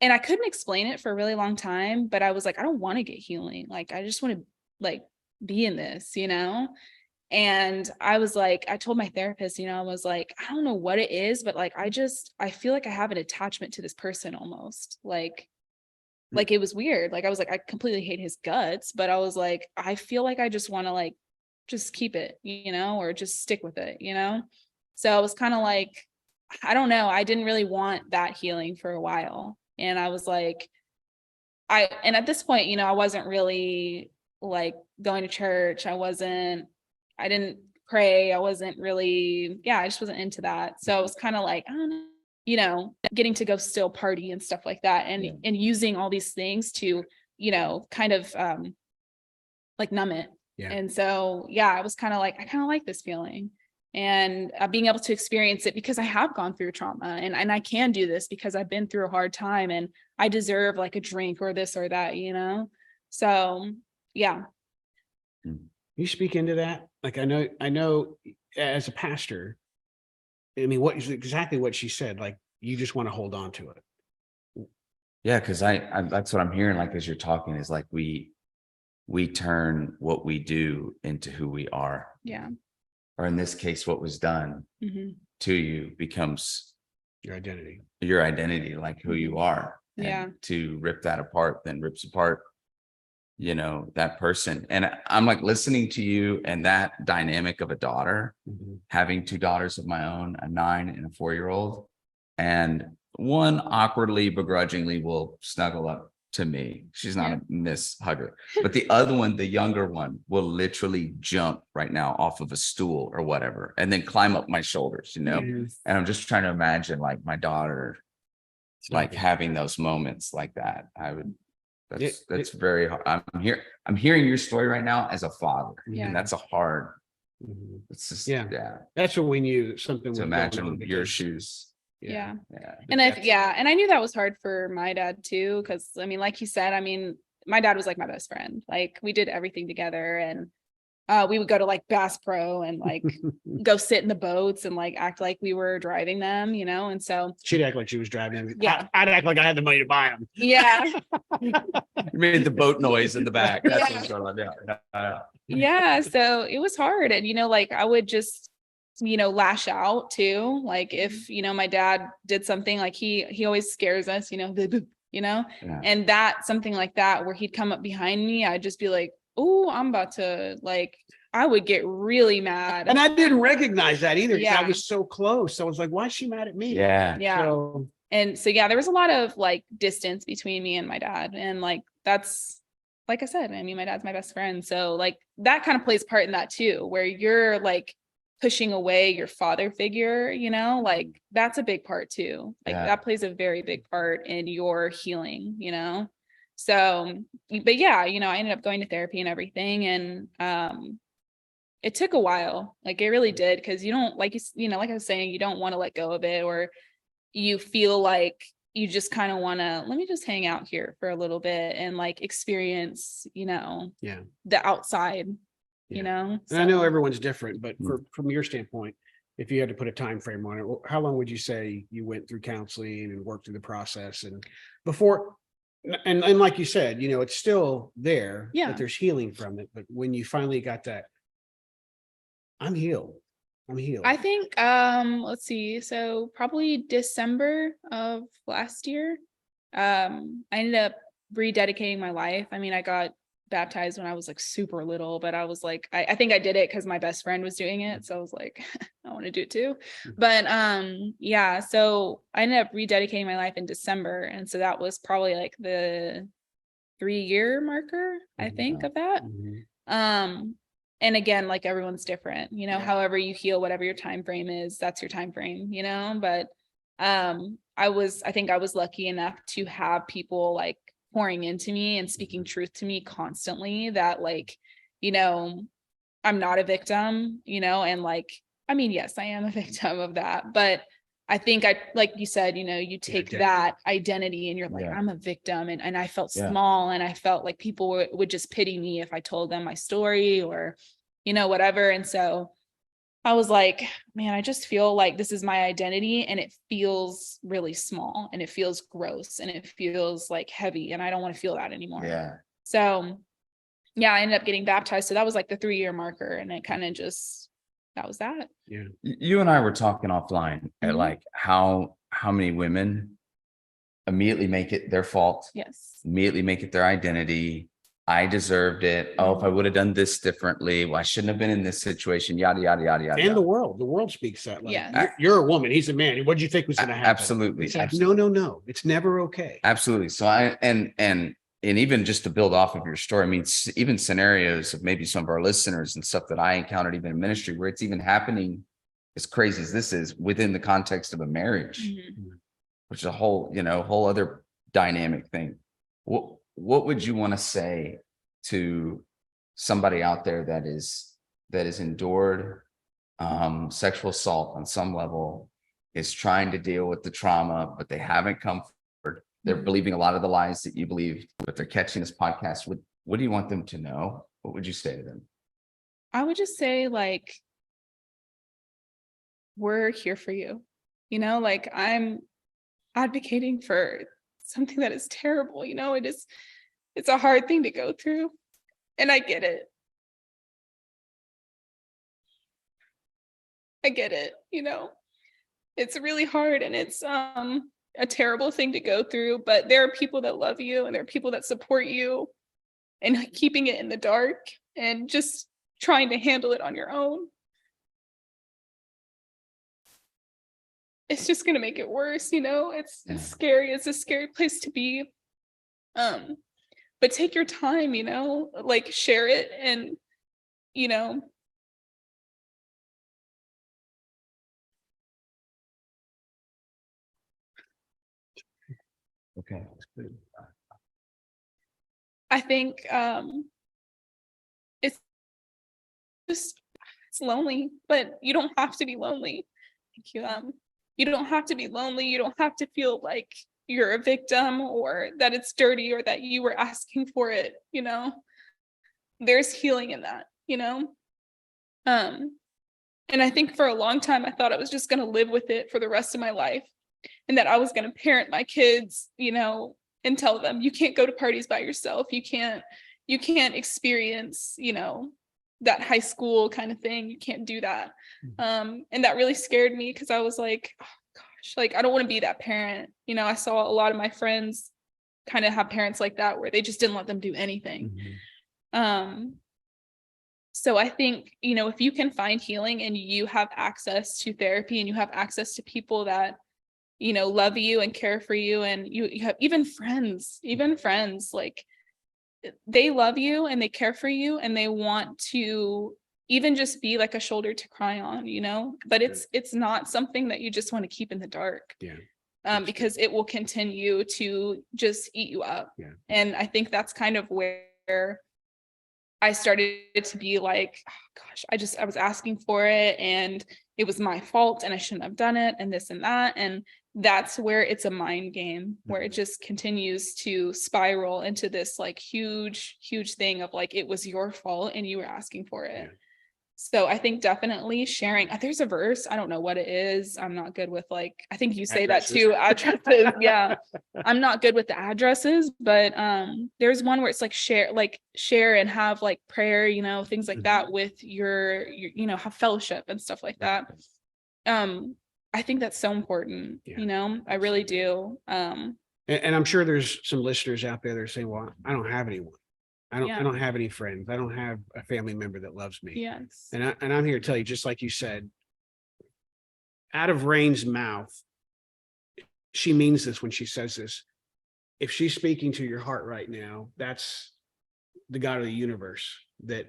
and I couldn't explain it for a really long time, but I was like, I don't want to get healing. Like, I just want to like be in this, And I was like, I told my therapist, I was like, I don't know what it is, but like, I feel like I have an attachment to this person almost. Like it was weird. Like, I was like, I completely hate his guts, but I was like, I feel like I just want to like, just keep it, or just stick with it, So I was kind of like, I don't know. I didn't really want that healing for a while. And I was like, and at this point, I wasn't really like going to church. I didn't pray. I wasn't really, I just wasn't into that. So I was kind of like, I don't know, getting to go still party and stuff like that. And using all these things to, kind of like numb it. And so, I was kind of like, I kind of like this feeling. And being able to experience it because I have gone through trauma and I can do this because I've been through a hard time and I deserve like a drink or this or that, So, yeah. You speak into that? Like, I know as a pastor, I mean, what is exactly what she said? Like, you just want to hold on to it. Yeah. Cause I that's what I'm hearing. Like, as you're talking is like, we turn what we do into who we are. Yeah. Or in this case, what was done to you becomes your identity, like who you are. And to rip that apart, then rips apart, that person. And I'm like listening to you and that dynamic of a daughter, having two daughters of my own, a 9 and a 4-year-old. And one awkwardly, begrudgingly will snuggle up to me. She's not a miss hugger, but the other one, the younger one, will literally jump right now off of a stool or whatever, and then climb up my shoulders, And I'm just trying to imagine like my daughter, like having those moments like that. That's very hard. I'm hearing your story right now as a father, and that's a hard. It's just That's what we knew. Something to imagine your shoes. Yeah. And I knew that was hard for my dad too. Cause I mean, like you said, I mean, my dad was like my best friend. Like we did everything together and we would go to like Bass Pro and like go sit in the boats and like act like we were driving them, and so she'd act like she was driving them. I'd act like I had the money to buy them. Yeah. You made the boat noise in the back. That's what's going on. Yeah. So it was hard. And, like I would just, lash out too. Like if, my dad did something like he always scares us, and that something like that where he'd come up behind me, I'd just be like, oh, I'm about to like, I would get really mad. And I didn't recognize that either. Yeah. I was so close. So I was like, why is she mad at me? Yeah. So there was a lot of like distance between me and my dad. And like, that's, like I said, I mean, my dad's my best friend. So like that kind of plays part in that too, where you're like pushing away your father figure, like that's a big part too. Like that plays a very big part in your healing, So, but yeah, you know, I ended up going to therapy and everything. And it took a while. Like it really did. Cause you don't like, you know, like I was saying, you don't want to let go of it, or you feel like you just kind of want to, let me just hang out here for a little bit and like experience, you know, the outside, you know. And I know everyone's different, but from your standpoint, if you had to put a time frame on it, how long would you say you went through counseling and worked through the process and before? And like you said, you know, it's still there, that there's healing from it. But when you finally got that, I'm healed. I think, let's see. So probably December of last year, I ended up rededicating my life. I mean, I got baptized when I was like super little, but I was like, I think I did it because my best friend was doing it. So I was like, I want to do it too. But yeah, so I ended up rededicating my life in December. And so that was probably like the 3-year marker, I think, of that. And again, like everyone's different, you know, however you heal, whatever your time frame is, that's your time frame, you know. But I think I was lucky enough to have people like pouring into me and speaking truth to me constantly, that like, you know, I'm not a victim, you know. And like, I mean, yes, I am a victim of that, but I think like you said, you know, you take that identity and you're like, I'm a victim. And I felt small, and I felt like people would just pity me if I told them my story or, you know, whatever. And so I was like, man, I just feel like this is my identity, and it feels really small, and it feels gross, and it feels like heavy, and I don't want to feel that anymore. So I ended up getting baptized. So that was like the 3-year marker, and it kind of just, that was that. You and I were talking offline at like how many women immediately make it their fault. Immediately make it their identity. I deserved it. Oh, if I would have done this differently, well, I shouldn't have been in this situation, yada, yada, yada, yada. And the world speaks that. Like, you're a woman, he's a man. What did you think was going to happen? Absolutely. It's like, no. It's never okay. Absolutely. So and even just to build off of your story, I mean, even scenarios of maybe some of our listeners and stuff that I encountered even in ministry, where it's even happening as crazy as this is within the context of a marriage, which is a whole other dynamic thing. What would you want to say to somebody out there that is endured sexual assault on some level, is trying to deal with the trauma, but they haven't come forward? They're believing a lot of the lies that you believe, but they're catching this podcast. What do you want them to know? What would you say to them? I would just say, like, we're here for you. You know, like, I'm advocating for something that is terrible. You know, it's a hard thing to go through, and I get it. You know, it's really hard, and it's a terrible thing to go through, but there are people that love you, and there are people that support you, and keeping it in the dark and just trying to handle it on your own, it's just going to make it worse. You know, it's scary. It's a scary place to be. But take your time, you know, like, share it, and, you know, Okay. I think it's lonely, but you don't have to be lonely. Thank you. You don't have to be lonely. You don't have to feel like you're a victim, or that it's dirty, or that you were asking for it. You know, there's healing in that, you know. And I think for a long time, I thought I was just going to live with it for the rest of my life, and that I was going to parent my kids, you know, and tell them, you can't go to parties by yourself. You can't experience, you know, that high school kind of thing. You can't do that. And that really scared me, because I was like, oh gosh, like, I don't want to be that parent. You know, I saw a lot of my friends kind of have parents like that, where they just didn't let them do anything. So I think, you know, if you can find healing, and you have access to therapy, and you have access to people that, you know, love you and care for you, and you have even friends, like, they love you and they care for you, and they want to even just be like a shoulder to cry on, you know. But it's not something that you just want to keep in the dark. because it will continue to just eat you up. Yeah. And I think that's kind of where I started to be like, oh, gosh, I was asking for it and it was my fault and I shouldn't have done it and this and that. And that's where it's a mind game where it just continues to spiral into this like huge thing of like, it was your fault and you were asking for it. Yeah. So I think definitely sharing, there's a verse, I don't know what it is. I'm not good with like, I think you say Addresses. that too, addresses. Yeah. I'm not good with the addresses, but there's one where it's like share and have like prayer, things like that with your have fellowship and stuff like that. I think that's so important, I really do. And I'm sure there's some listeners out there that are saying, well, I don't have anyone. I don't have any friends. I don't have a family member that loves me. Yes. And I'm here to tell you, just like you said, out of Rain's mouth, she means this when she says this. If she's speaking to your heart right now, that's the God of the universe that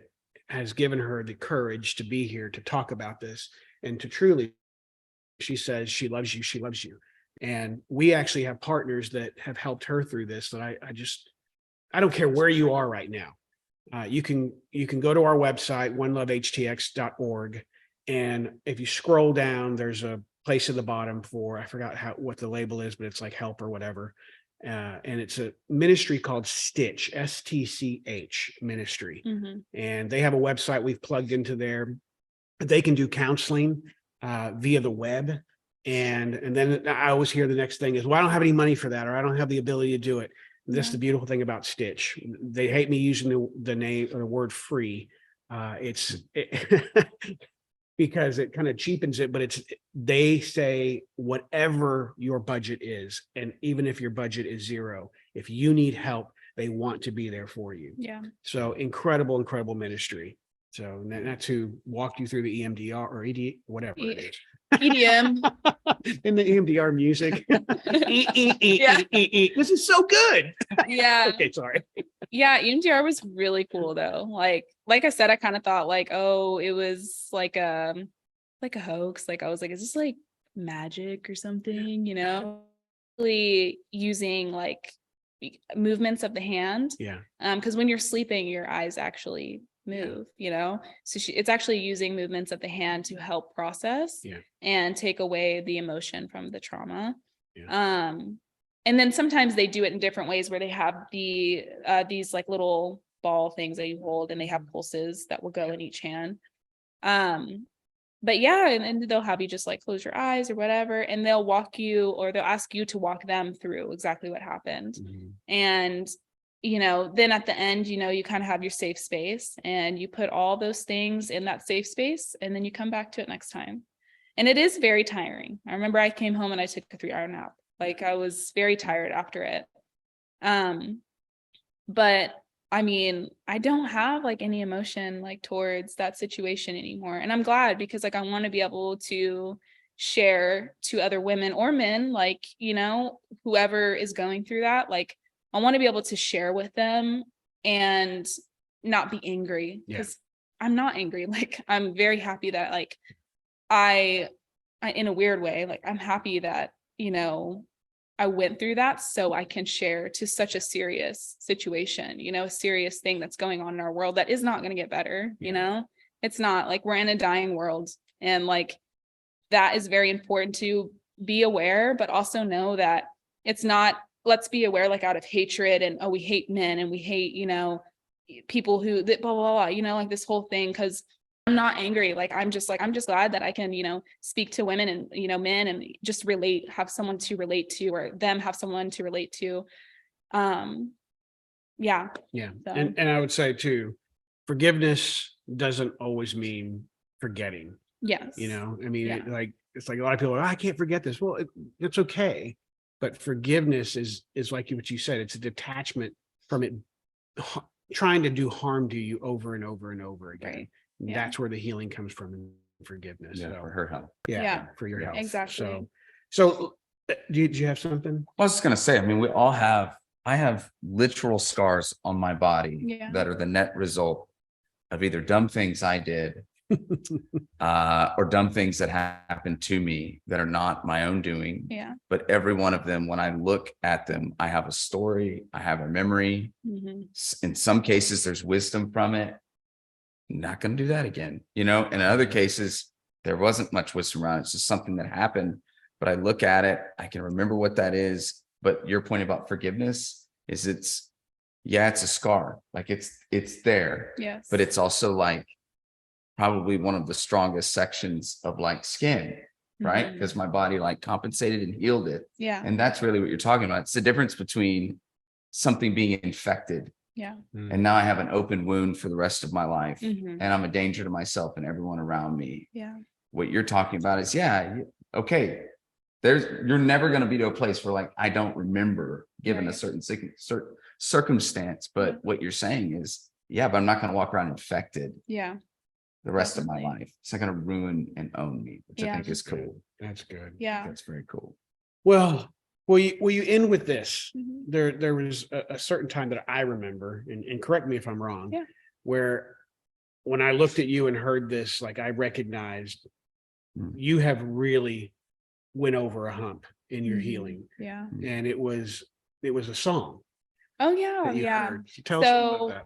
has given her the courage to be here to talk about this and to truly, she says she loves you. She loves you. And we actually have partners that have helped her through this that I don't care where you are right now. You can go to our website, onelovehtx.org. And if you scroll down, there's a place at the bottom for, I forgot what the label is, but it's like help or whatever. And it's a ministry called Stitch, STCH ministry. Mm-hmm. And they have a website we've plugged into there. They can do counseling via the web. And then I always hear the next thing is, well, I don't have any money for that, or I don't have the ability to do it. That's the beautiful thing about Stitch. They hate me using the name or the word free. Because it kind of cheapens it, but they say whatever your budget is, and even if your budget is zero, if you need help, they want to be there for you. Yeah. So incredible ministry. So that's who walked you through the EMDR or ED, whatever it is. EDM. In the EMDR music. This is so good. Yeah. Okay, sorry. Yeah, EMDR was really cool though. Like I said, I kind of thought like, oh, it was like a hoax. Like I was like, is this like magic or something? Really using like movements of the hand. Yeah. Because when you're sleeping, your eyes actually move, so it's actually using movements of the hand to help process and take away the emotion from the trauma. And then sometimes they do it in different ways where they have these like little ball things that you hold and they have pulses that will go in each hand. But yeah, and they'll have you just like close your eyes or whatever, and they'll walk you, or they'll ask you to walk them through exactly what happened. Mm-hmm. And then at the end, you kind of have your safe space and you put all those things in that safe space and then you come back to it next time. And it is very tiring. I remember I came home and I took a 3-hour nap. Like I was very tired after it. But I mean, I don't have like any emotion like towards that situation anymore. And I'm glad, because like I want to be able to share to other women or men, like, whoever is going through that, like I want to be able to share with them and not be angry, because I'm not angry. Like I'm very happy that like I in a weird way, like I'm happy that, I went through that so I can share to such a serious situation, a serious thing that's going on in our world that is not going to get better. It's not like we're in a dying world, and like that is very important to be aware, but also know that it's not, let's be aware like out of hatred and, oh, we hate men and we hate, people who blah, blah, blah, like this whole thing. Cause I'm not angry. Like, I'm just glad that I can, speak to women and, men and just relate, have someone to relate to, or them have someone to relate to. Yeah. Yeah. So. And I would say too, forgiveness doesn't always mean forgetting. Yes. I mean, it's like a lot of people are, I can't forget this. Well, it's okay. But forgiveness is like what you said, it's a detachment from it trying to do harm to you over and over and over again. Right. Yeah. That's where the healing comes from, in forgiveness. Yeah, for her health. Yeah, for your health. Exactly. So did you have something? I was just going to say, I mean, I have literal scars on my body that are the net result of either dumb things I did or done things that happened to me that are not my own doing. Yeah. But every one of them, when I look at them, I have a story, I have a memory. In some cases, there's wisdom from it. Not going to do that again, you know. And in other cases, there wasn't much wisdom around it. It's just something that happened. But I look at it, I can remember what that is. But your point about forgiveness is it's a scar. Like it's there. Yes. But it's also like probably one of the strongest sections of like skin, right? Because my body like compensated and healed it. Yeah. And that's really what you're talking about. It's the difference between something being infected. Yeah. And now I have an open wound for the rest of my life. Mm-hmm. And I'm a danger to myself and everyone around me. Yeah. What you're talking about is, okay, you're never going to be to a place where like, I don't remember given a certain circumstance, but what you're saying is, but I'm not going to walk around infected. Yeah. The rest of my life. It's not going to ruin and own me, which I think is cool. That's good. Yeah. That's very cool. Well, will you end with this? Mm-hmm. There was a certain time that I remember, and correct me if I'm wrong, where when I looked at you and heard this, like I recognized you have really went over a hump in your healing. Yeah. And it was a song. Oh yeah. that you Yeah. heard. Tell us about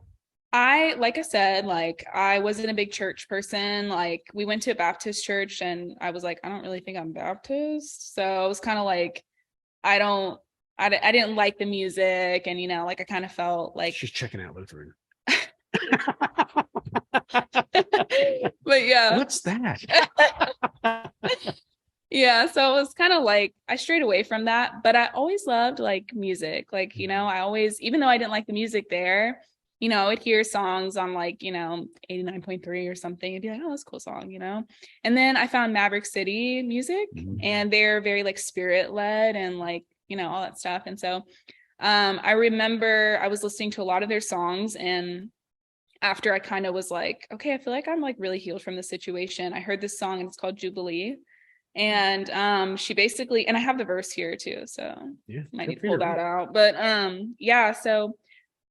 that. Like I said, like I wasn't a big church person. Like we went to a Baptist church and I was like, I don't really think I'm Baptist. So I was kind of like, I didn't like the music. And, you know, like I kind of felt like She's checking out Lutheran. But yeah. What's that? Yeah. So it was kind of like I strayed away from that, but I always loved like music. Like, you know, I always, even though I didn't like the music there, you know, I'd hear songs on like, you know, 89.3 or something and be like, oh, that's a cool song, you know? And then I found Maverick City music and they're very like spirit led and like, you know, all that stuff. And so I remember I was listening to a lot of their songs, and after I kind of was like, okay, I feel like I'm like really healed from the situation, I heard this song and it's called Jubilee. And she basically, and I have the verse here too, so might need to pull that out. But so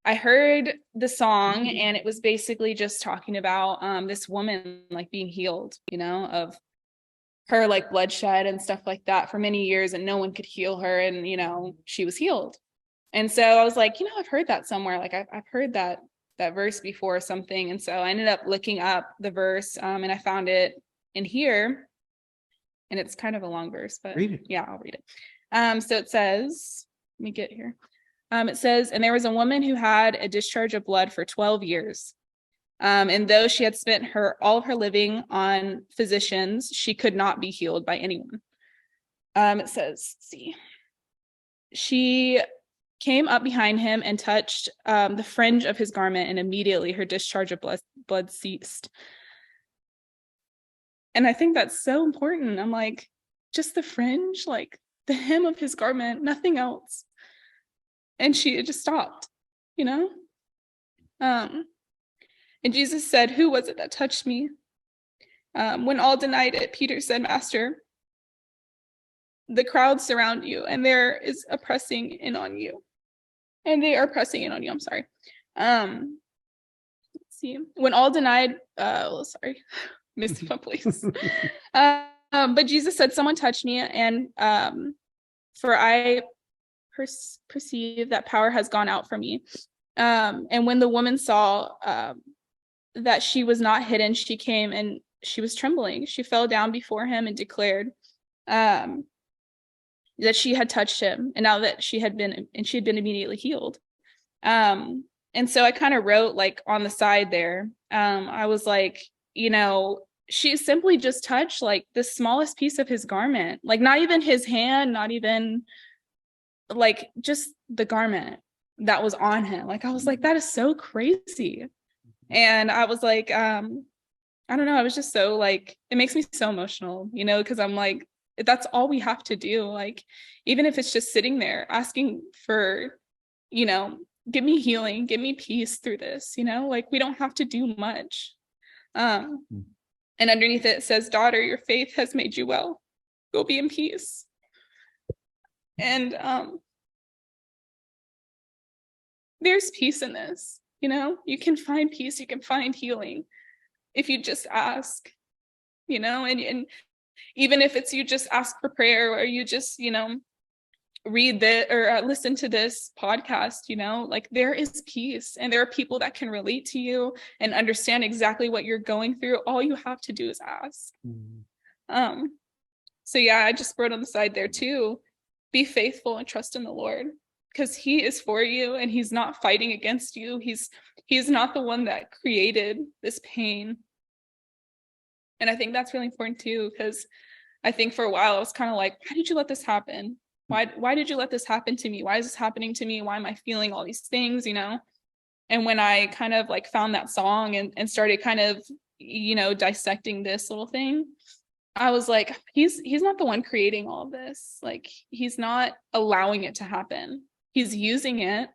I heard the song and it was basically just talking about this woman like being healed, you know, of her like bloodshed and stuff like that for many years, and no one could heal her, and you know, she was healed. And so I was like, you know, I've heard that somewhere, like I've heard that verse before or something. And so I ended up looking up the verse and I found it in here, and it's kind of a long verse, but read it. Yeah, I'll read it. So it says, let me get here. It says, and there was a woman who had a discharge of blood for 12 years. And though she had spent all of her living on physicians, she could not be healed by anyone. It says, she came up behind him and touched the fringe of his garment, and immediately her discharge of blood ceased. And I think that's so important. I'm like, just the fringe, like the hem of his garment, nothing else. And she just stopped, you know? And Jesus said, who was it that touched me? When all denied it, Peter said, Master, the crowd surround you and there is a pressing in on you. And they are pressing in on you. I'm sorry. Let's see. When all denied, missed my place. But Jesus said, someone touched me, and for I perceive that power has gone out from me. And when the woman saw that she was not hidden, she came and she was trembling. She fell down before him and declared that she had touched him, and now that she had been immediately healed. And so I kind of wrote like on the side there, I was like, you know, she simply just touched like the smallest piece of his garment, like not even his hand, not even like just the garment that was on him. Like I was like, that is so crazy. And I was like, I don't know, I was just so like, it makes me so emotional, you know, because I'm like, that's all we have to do. Like, even if it's just sitting there asking for, you know, give me healing, give me peace through this, you know, like we don't have to do much. And underneath it says, daughter, your faith has made you well. Go be in peace. And there's peace in this, you know, you can find peace, you can find healing if you just ask, you know, and even if it's you just ask for prayer, or you just, you know, read that or listen to this podcast, you know, like there is peace, and there are people that can relate to you and understand exactly what you're going through. All you have to do is ask. So yeah, I just wrote on the side there too, be faithful and trust in the Lord, because he is for you and he's not fighting against you. He's not the one that created this pain. And I think that's really important too, because I think for a while I was kind of like, why did you let this happen? Why did you let this happen to me? Why is this happening to me? Why am I feeling all these things, you know? And when I kind of like found that song and started kind of, you know, dissecting this little thing, I was like, he's not the one creating all of this. Like, he's not allowing it to happen. He's using it.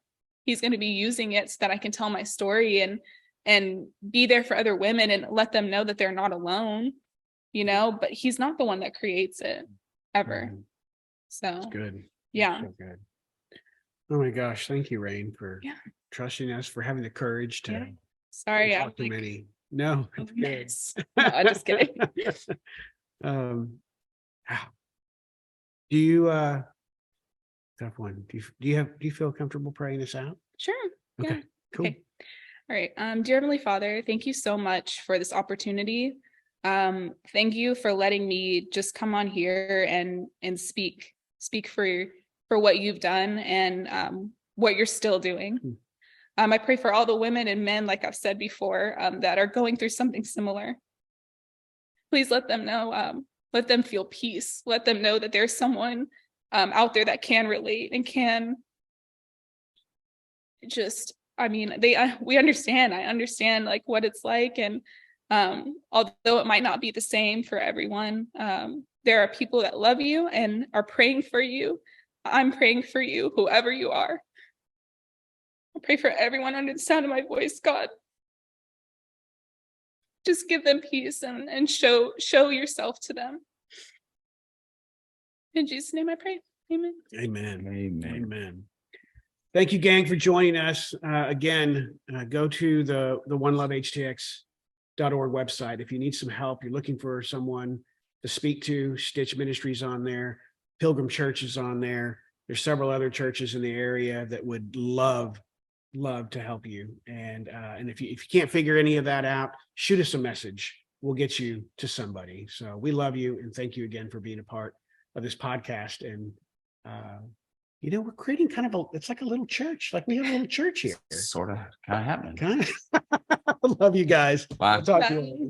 He's going to be using it so that I can tell my story and be there for other women and let them know that they're not alone, you know, but he's not the one that creates it ever. So That's good. Yeah. That's so good. Oh my gosh. Thank you, Rain, for trusting us, for having the courage to Sorry, talk to many. No, it's good. No, I'm just kidding. Wow. Do you tough one. Do you feel comfortable praying us out? Sure. Okay, Yeah. cool. Okay. All right. Dear Heavenly Father, thank you so much for this opportunity. Thank you for letting me just come on here and speak for what you've done and what you're still doing. I pray for all the women and men, like I've said before, that are going through something similar. Please let them know, let them feel peace. Let them know that there's someone out there that can relate and can just, I mean, we understand. I understand like what it's like. And although it might not be the same for everyone, there are people that love you and are praying for you. I'm praying for you, whoever you are. I pray for everyone under the sound of my voice, God. Just give them peace and show yourself to them. In Jesus' name I pray. Amen. Amen. Amen. Amen. Thank you, gang, for joining us. Again, go to the onelovehtx.org website. If you need some help, you're looking for someone to speak to, Stitch Ministries on there, Pilgrim Church is on there. There's several other churches in the area that would love to help you. And if you can't figure any of that out, shoot us a message. We'll get you to somebody. So we love you and thank you again for being a part of this podcast. And you know, we're creating kind of it's like a little church. Like we have a little church here. Sort of, kind of happening. Kind of. Love you guys. Bye. I'll talk to you later.